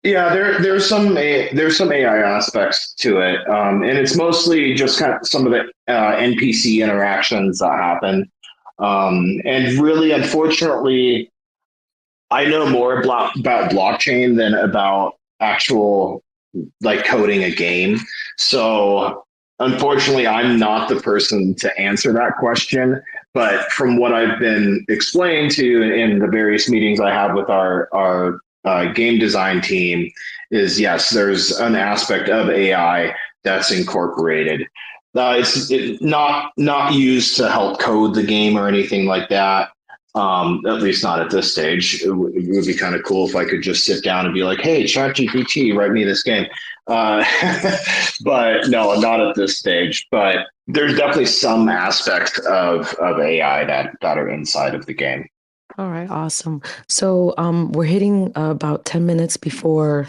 [SPEAKER 4] There's some AI aspects to it, and it's mostly just kind of some of the NPC interactions that happen, and really, unfortunately, I know more about blockchain than about actual like coding a game. So unfortunately, I'm not the person to answer that question. But from what I've been explained to in the various meetings I have with our game design team, is yes, there's an aspect of AI that's incorporated. It's not used to help code the game or anything like that. At least not at this stage. It would be kind of cool if I could just sit down and be like, "Hey, ChatGPT, write me this game." But no, not at this stage. But there's definitely some aspects of AI that are inside of the game.
[SPEAKER 3] All right, awesome. So we're hitting about 10 minutes before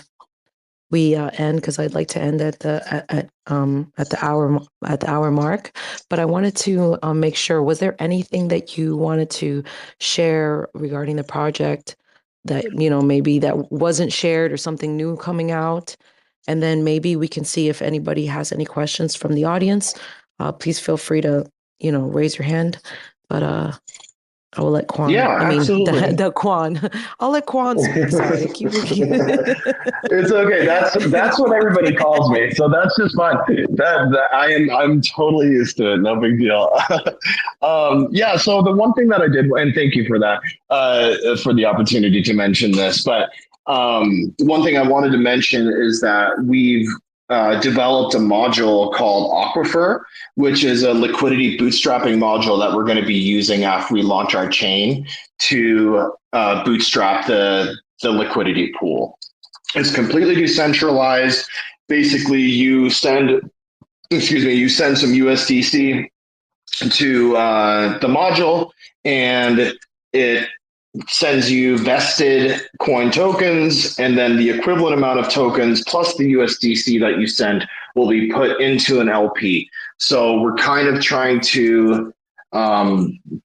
[SPEAKER 3] we end, because I'd like to end at the hour mark. But I wanted to make sure, was there anything that you wanted to share regarding the project that maybe that wasn't shared, or something new coming out? And then maybe we can see if anybody has any questions from the audience. Please feel free to raise your hand. But I will let Qwoyn.
[SPEAKER 4] Yeah, absolutely.
[SPEAKER 3] The Qwoyn. I'll let Qwoyn speak. Sorry,
[SPEAKER 4] It's okay. That's what everybody calls me, so that's just fine. I'm totally used to it. No big deal. Yeah. So the one thing that I did, and thank you for that, for the opportunity to mention this. But one thing I wanted to mention is that we've developed a module called Aquifer, which is a liquidity bootstrapping module that we're going to be using after we launch our chain to bootstrap the liquidity pool. It's completely decentralized. Basically, you send some USDC to the module, and it sends you vested coin tokens, and then the equivalent amount of tokens plus the USDC that you send will be put into an LP. So we're kind of trying to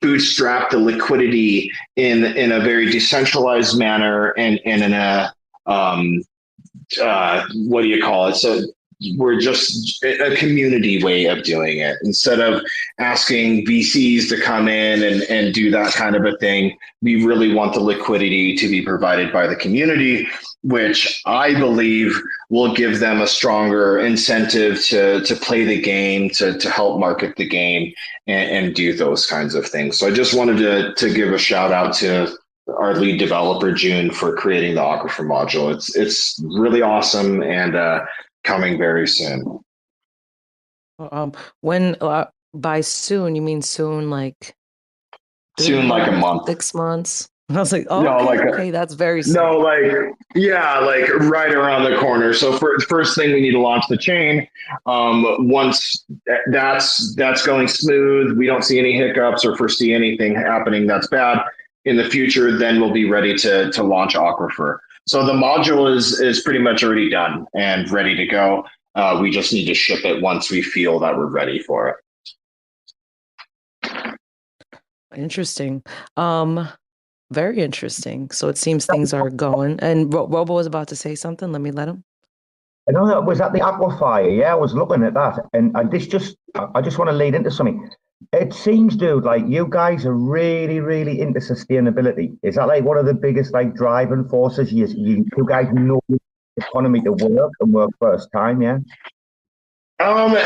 [SPEAKER 4] bootstrap the liquidity in a very decentralized manner, and in a what do you call it? So we're just a community way of doing it. Instead of asking VCs to come in and do that kind of a thing, we really want the liquidity to be provided by the community, which I believe will give them a stronger incentive to play the game, to help market the game, and do those kinds of things. So I just wanted to give a shout out to our lead developer, June, for creating the Aquifer module. It's really awesome, and coming very soon.
[SPEAKER 3] When by soon, you mean soon like
[SPEAKER 4] soon, like a month,
[SPEAKER 3] 6 months? I was like, oh,
[SPEAKER 4] no,
[SPEAKER 3] okay, that's very soon.
[SPEAKER 4] No, like right around the corner. So first thing, we need to launch the chain. Once that's going smooth, we don't see any hiccups or foresee anything happening that's bad in the future, then we'll be ready to launch Aquifer. So the module is pretty much already done and ready to go. We just need to ship it once we feel that we're ready for it.
[SPEAKER 3] Interesting. Very interesting. So it seems things are going. And Robo was about to say something. Let me let him.
[SPEAKER 5] I know that was at the Aquifer. Yeah, I was looking at that, and I just want to lead into something. It seems, dude, like you guys are really, really into sustainability. Is that like one of the biggest like driving forces? You guys know the economy to work and work first time, yeah?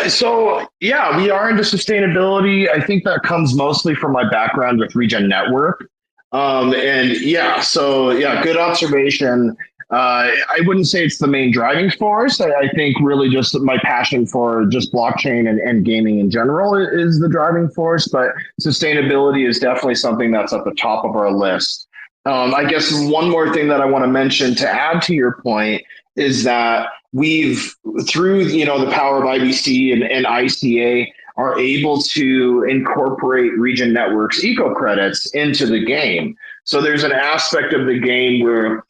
[SPEAKER 4] So yeah, we are into sustainability. I think that comes mostly from my background with Regen Network. And yeah, so yeah, good observation. I wouldn't say it's the main driving force. I think really just my passion for just blockchain and gaming in general is the driving force, but sustainability is definitely something that's at the top of our list. I guess one more thing that I want to mention to add to your point is that we've, through the power of IBC and ICA, are able to incorporate Regen Network's eco credits into the game. So there's an aspect of the game where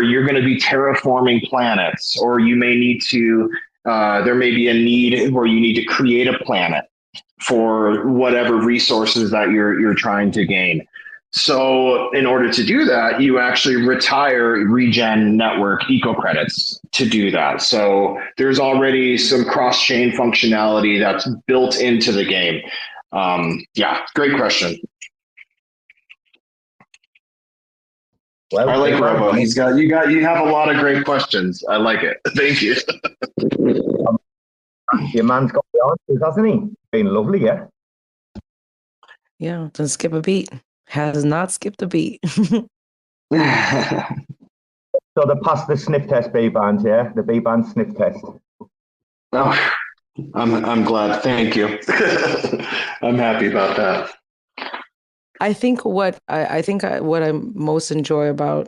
[SPEAKER 4] you're going to be terraforming planets, or you may need to. There may be a need where you need to create a planet for whatever resources that you're trying to gain. So in order to do that, you actually retire Regen Network eco credits to do that. So there's already some cross-chain functionality that's built into the game. Yeah, great question.
[SPEAKER 5] Well,
[SPEAKER 4] I like Robo. You have a lot of great questions. I like it. Thank you.
[SPEAKER 5] Your man's got the answers, hasn't he? Been lovely, yeah.
[SPEAKER 3] Yeah, doesn't skip a beat. Has not skipped a beat.
[SPEAKER 5] So they passed the sniff test, Bbandz, yeah? The Bbandz sniff test.
[SPEAKER 4] Oh, I'm glad. Thank you. I'm happy about that.
[SPEAKER 3] I think what I most enjoy about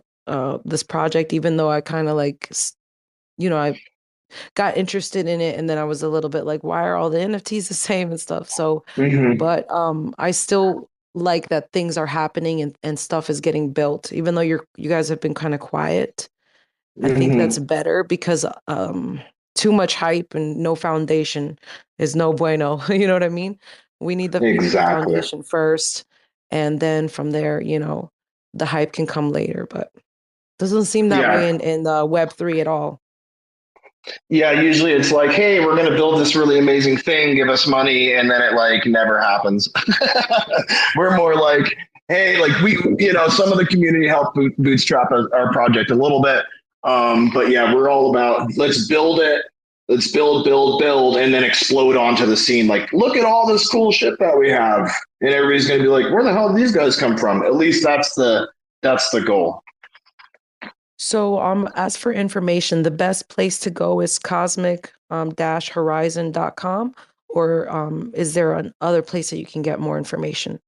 [SPEAKER 3] this project, even though I kind of I got interested in it, and then I was a little bit like, why are all the NFTs the same and stuff? So, but I still like that things are happening and stuff is getting built, even though you guys have been kind of quiet. I think that's better, because too much hype and no foundation is no bueno. You know what I mean? We need the foundation first, and then from there, the hype can come later. But doesn't seem that way in Web3 at all.
[SPEAKER 4] Yeah, usually it's like, hey, we're going to build this really amazing thing, give us money, and then it never happens. We're more like, hey, we, some of the community helped bootstrap our project a little bit. But yeah, we're all about, let's build it. Let's build, and then explode onto the scene. Look at all this cool shit that we have. And everybody's going to be like, where the hell did these guys come from? At least that's the goal.
[SPEAKER 3] So as for information, the best place to go is cosmic-horizon.com, or is there another place that you can get more information?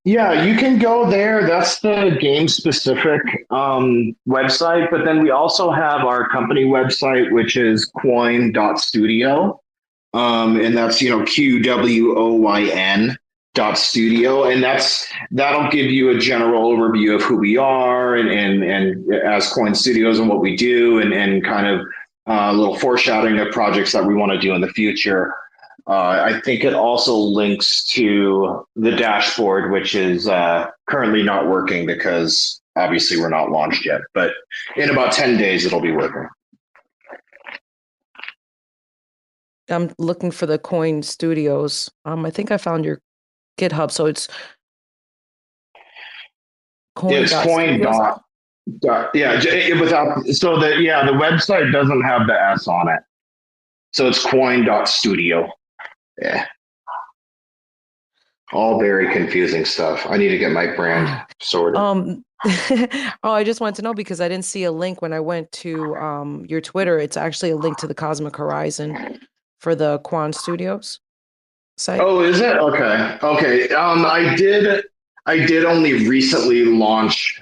[SPEAKER 4] Yeah, you can go there. That's the game specific website. But then we also have our company website, which is Qwoyn.studio. And that's, QWOYN .studio, and that'll give you a general overview of who we are and as Qwoyn Studios and what we do, and kind of a little foreshadowing of projects that we want to do in the future. I think it also links to the dashboard, which is currently not working because obviously we're not launched yet, but in about 10 days it'll be working.
[SPEAKER 3] I'm looking for the Qwoyn Studios. I think I found your GitHub, so it's Qwoyn.
[SPEAKER 4] It's Qwoyn the website doesn't have the S on it, so it's Qwoyn.studio. Yeah, all very confusing stuff. I need to get my brand sorted.
[SPEAKER 3] I just wanted to know, because I didn't see a link when I went to your Twitter. It's actually a link to the Cosmic Horizon for the Qwoyn Studios site.
[SPEAKER 4] Oh, is it? Okay. I did only recently launch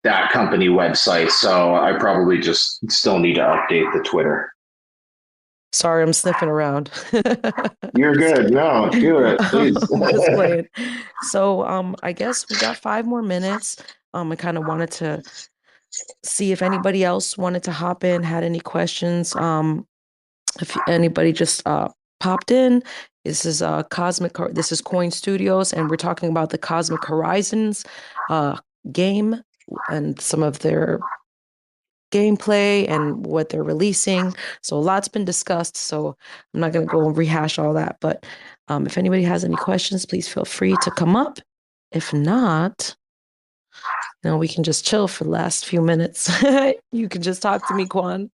[SPEAKER 4] that company website, so I probably just still need to update the Twitter.
[SPEAKER 3] Sorry, I'm sniffing around.
[SPEAKER 4] You're good. No, do it, please.
[SPEAKER 3] Just playing. So I guess we got 5 more minutes. I kind of wanted to see if anybody else wanted to hop in, had any questions. If anybody just popped in, this is Qwoyn Studios, and we're talking about the Cosmic Horizons game and some of their gameplay and what they're releasing. So a lot's been discussed, so I'm not going to go and rehash all that. But if anybody has any questions, please feel free to come up. If not, we can just chill for the last few minutes. You can just talk to me, Qwoyn.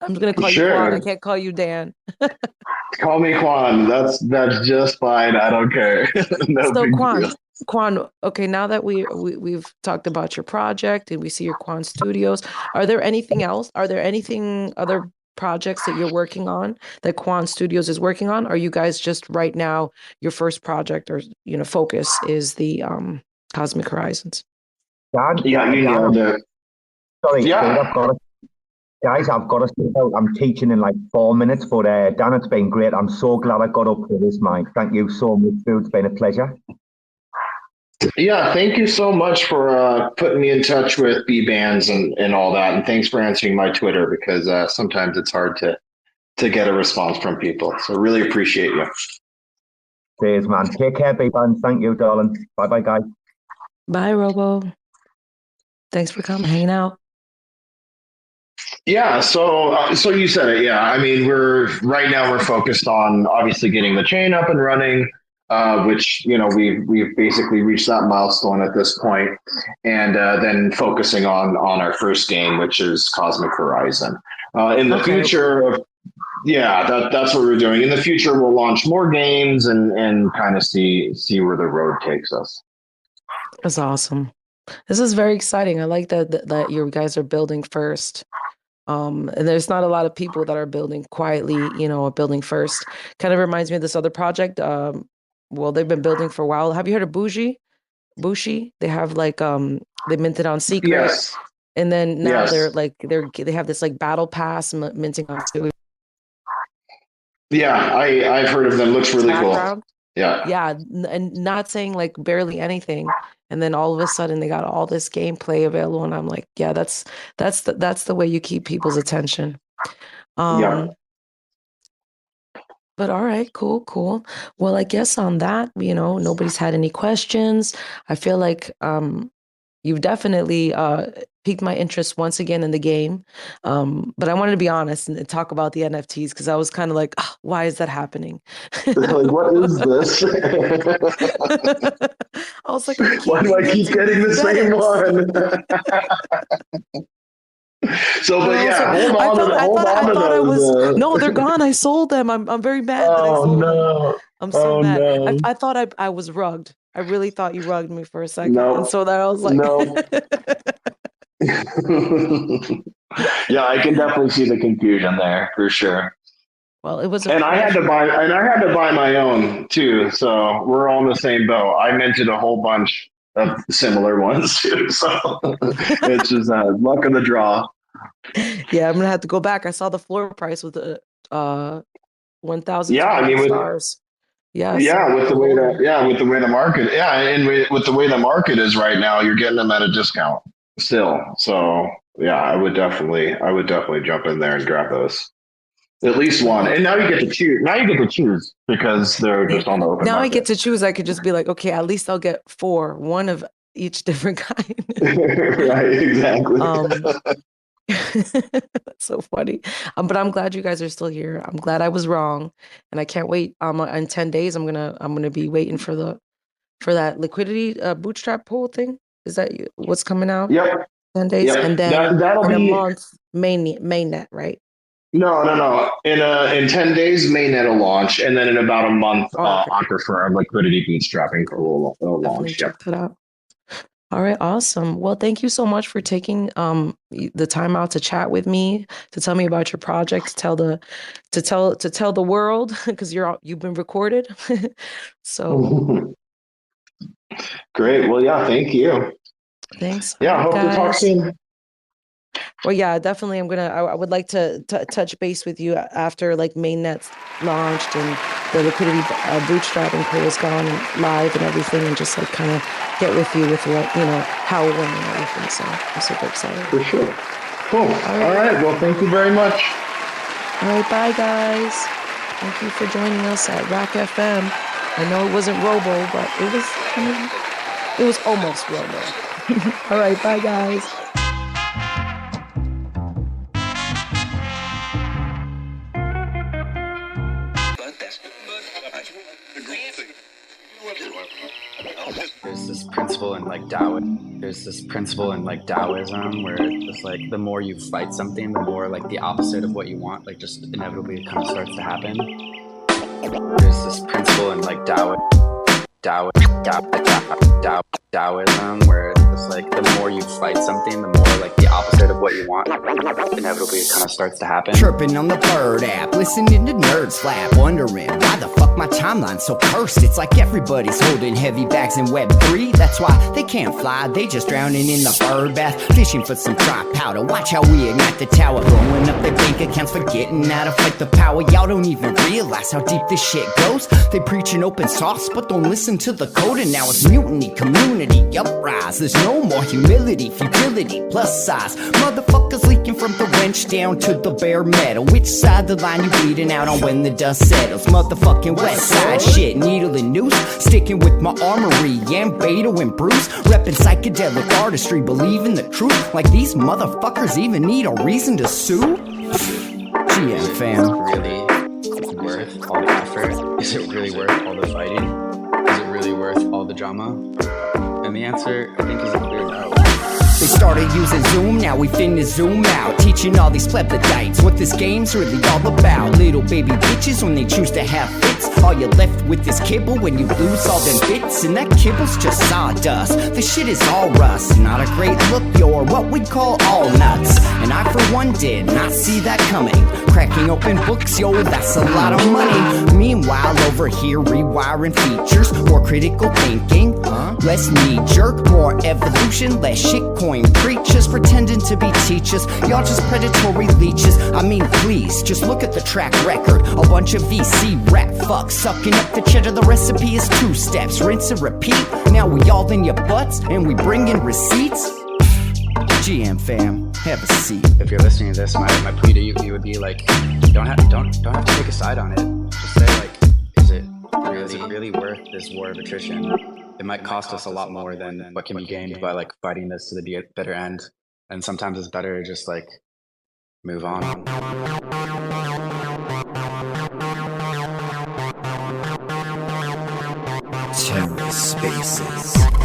[SPEAKER 3] I'm going to call you Qwoyn. I can't call you Dan.
[SPEAKER 4] Call me Qwoyn. That's just fine. I don't care. No
[SPEAKER 3] So
[SPEAKER 4] big
[SPEAKER 3] Qwoyn,
[SPEAKER 4] deal.
[SPEAKER 3] Qwoyn, okay, now that we've talked about your project and we see your Qwoyn Studios, are there anything else? Are there anything other projects that you're working on that Qwoyn Studios is working on? Are you guys just right now your first project or focus is the Cosmic Horizons?
[SPEAKER 5] Dan,
[SPEAKER 4] Yeah, you nailed it.
[SPEAKER 5] sorry,
[SPEAKER 4] Yeah.
[SPEAKER 5] I've got to step out. I'm teaching in like 4 minutes, but Dan, it's been great. I'm so glad I got up for this, Mike. Thank you so much, dude. It's been a pleasure.
[SPEAKER 4] Yeah, thank you so much for putting me in touch with Bbandz and all that, and thanks for answering my Twitter because sometimes it's hard to get a response from people. So really appreciate you.
[SPEAKER 5] Cheers, man. Take care, Bbandz. Thank you, darling. Bye, guys.
[SPEAKER 3] Bye, Robo. Thanks for coming, hanging out.
[SPEAKER 4] Yeah, so you said it. Yeah, I mean, we're focused on obviously getting the chain up and running, which we've basically reached that milestone at this point, and then focusing on our first game, which is Cosmic Horizon. In the future, that's what we're doing. In the future, we'll launch more games and kind of see where the road takes us.
[SPEAKER 3] That's awesome. This is very exciting. I like that you guys are building first. And there's not a lot of people that are building quietly, or building first. Kind of reminds me of this other project. Well, they've been building for a while. Have you heard of Bushi? They have like they minted on Secret.
[SPEAKER 4] Yes.
[SPEAKER 3] And then now
[SPEAKER 4] Yes.
[SPEAKER 3] they're like they have this like battle pass minting on Secret.
[SPEAKER 4] Yeah, I've heard of them. Looks really cool. Yeah.
[SPEAKER 3] And not saying like barely anything, and then all of a sudden they got all this gameplay available, and I'm like, yeah, that's the way you keep people's attention. But all right, cool. Well, I guess on that, nobody's had any questions. I feel like you've definitely piqued my interest once again in the game. But I wanted to be honest and talk about the NFTs because I was kind of like, why is that happening?
[SPEAKER 4] Like, what is this?
[SPEAKER 3] I was like,
[SPEAKER 4] why do I keep getting the same one? So, but yeah, hold on to those.
[SPEAKER 3] No, they're gone. I sold them. I'm very mad that I sold them. I'm so mad.
[SPEAKER 4] No.
[SPEAKER 3] I thought I was rugged. I really thought you rugged me for a second.
[SPEAKER 4] No.
[SPEAKER 3] And so that I was like,
[SPEAKER 4] no. Yeah, I can definitely see the confusion there for sure.
[SPEAKER 3] Well, it was,
[SPEAKER 4] I had to buy my own too. So we're all in the same boat. I minted a whole bunch of similar ones too. So it's just luck of the draw.
[SPEAKER 3] Yeah, I'm gonna have to go back. I saw the floor price with the 1,000 stars.
[SPEAKER 4] Yeah, with the way the market, and with the way the market is right now, you're getting them at a discount still. So yeah, I would definitely jump in there and grab those. At least one. And now you get to choose. Because they're just on the open
[SPEAKER 3] now
[SPEAKER 4] market.
[SPEAKER 3] I get to choose. I could just be like, okay, at least I'll get 4, one of each different kind.
[SPEAKER 4] Right, exactly.
[SPEAKER 3] That's so funny. But I'm glad you guys are still here. I'm glad I was wrong, and I can't wait. In 10 days, I'm gonna be waiting for that liquidity bootstrap pool thing. Is that what's coming out?
[SPEAKER 4] Yep.
[SPEAKER 3] 10 days,
[SPEAKER 4] Yep.
[SPEAKER 3] and then
[SPEAKER 4] that'll
[SPEAKER 3] in
[SPEAKER 4] be
[SPEAKER 3] a month mainnet, right?
[SPEAKER 4] No. In 10 days, mainnet will launch, and then in about a month, Aquafer liquidity bootstrapping pool will launch.
[SPEAKER 3] Check that out. All right, awesome. Well, thank you so much for taking the time out to chat with me, to tell me about your project, to tell the world because you've been recorded. So
[SPEAKER 4] great. Well, yeah, thank you.
[SPEAKER 3] Thanks.
[SPEAKER 4] Yeah, hope to talk soon.
[SPEAKER 3] Well, yeah, definitely. I would like to touch base with you after like mainnet's launched and the liquidity bootstrapping pool is gone and live and everything, and just like kind of get with you with what how it went and everything. So I'm super excited.
[SPEAKER 4] For sure. Cool. All right. Well, thank you very much.
[SPEAKER 3] All right, bye guys. Thank you for joining us at RAC FM. I know it wasn't Robo, but it was almost Robo. All right, bye guys.
[SPEAKER 8] There's this principle in like Taoism. There's this principle in like Taoism where it's just like the more you fight something, the more like the opposite of what you want, like just inevitably it kind of starts to happen. There's this principle in like Taoism, where it's like the more you fight something, the more like the opposite of what you want inevitably kind of starts to happen.
[SPEAKER 2] Chirping on the bird app, listening to nerds flap, wondering why the fuck my timeline's so cursed. It's like everybody's holding heavy bags in Web 3. That's why they can't fly, they just drowning in the bird bath, fishing for some dry powder. Watch how we ignite the tower, blowing up their bank accounts, forgetting how to fight the power. Y'all don't even realize how deep this shit goes. They preach an open source, but don't listen to the code. And now it's mutiny, community, uprise. There's no more humility, futility, plus size. Motherfuckers leaking from the wrench down to the bare metal. Which side the line you bleeding out on when the dust settles? Motherfucking west side shit, needle and noose. Sticking with my armory, and Beto and Bruce. Reppin' psychedelic artistry, believing the truth. Like these motherfuckers even need a reason to sue? GM fam.
[SPEAKER 8] Really worth all the effort? Is it really worth all the fighting? Is it really worth all the drama? And the answer, I think, is a clear no.
[SPEAKER 2] They started using Zoom, now we finna zoom out. Teaching all these plebiscites what this game's really all about. Little baby bitches when they choose to have fits. All you're left with is kibble when you lose all them bits. And that kibble's just sawdust, this shit is all rust. Not a great look, you're what we'd call all nuts. And I for one did not see that coming. Cracking open books, yo, that's a lot of money. Meanwhile over here rewiring features. More critical thinking, less knee-jerk. More evolution, less shitcoin preachers pretending to be teachers. Y'all just predatory leeches. I mean please, just look at the track record. A bunch of VC rap fucks sucking up the cheddar. The recipe is 2 steps, rinse and repeat. Now we all in your butts and we bring in receipts. GM fam, have a seat.
[SPEAKER 8] If you're listening to this, my plea to you would be like, don't have to take a side on it. Just say like, is it really worth this war of attrition? It might cost us a lot more than what can be gained by like fighting this to the bitter end. And sometimes it's better to just like move on.
[SPEAKER 2] Terror Spaces.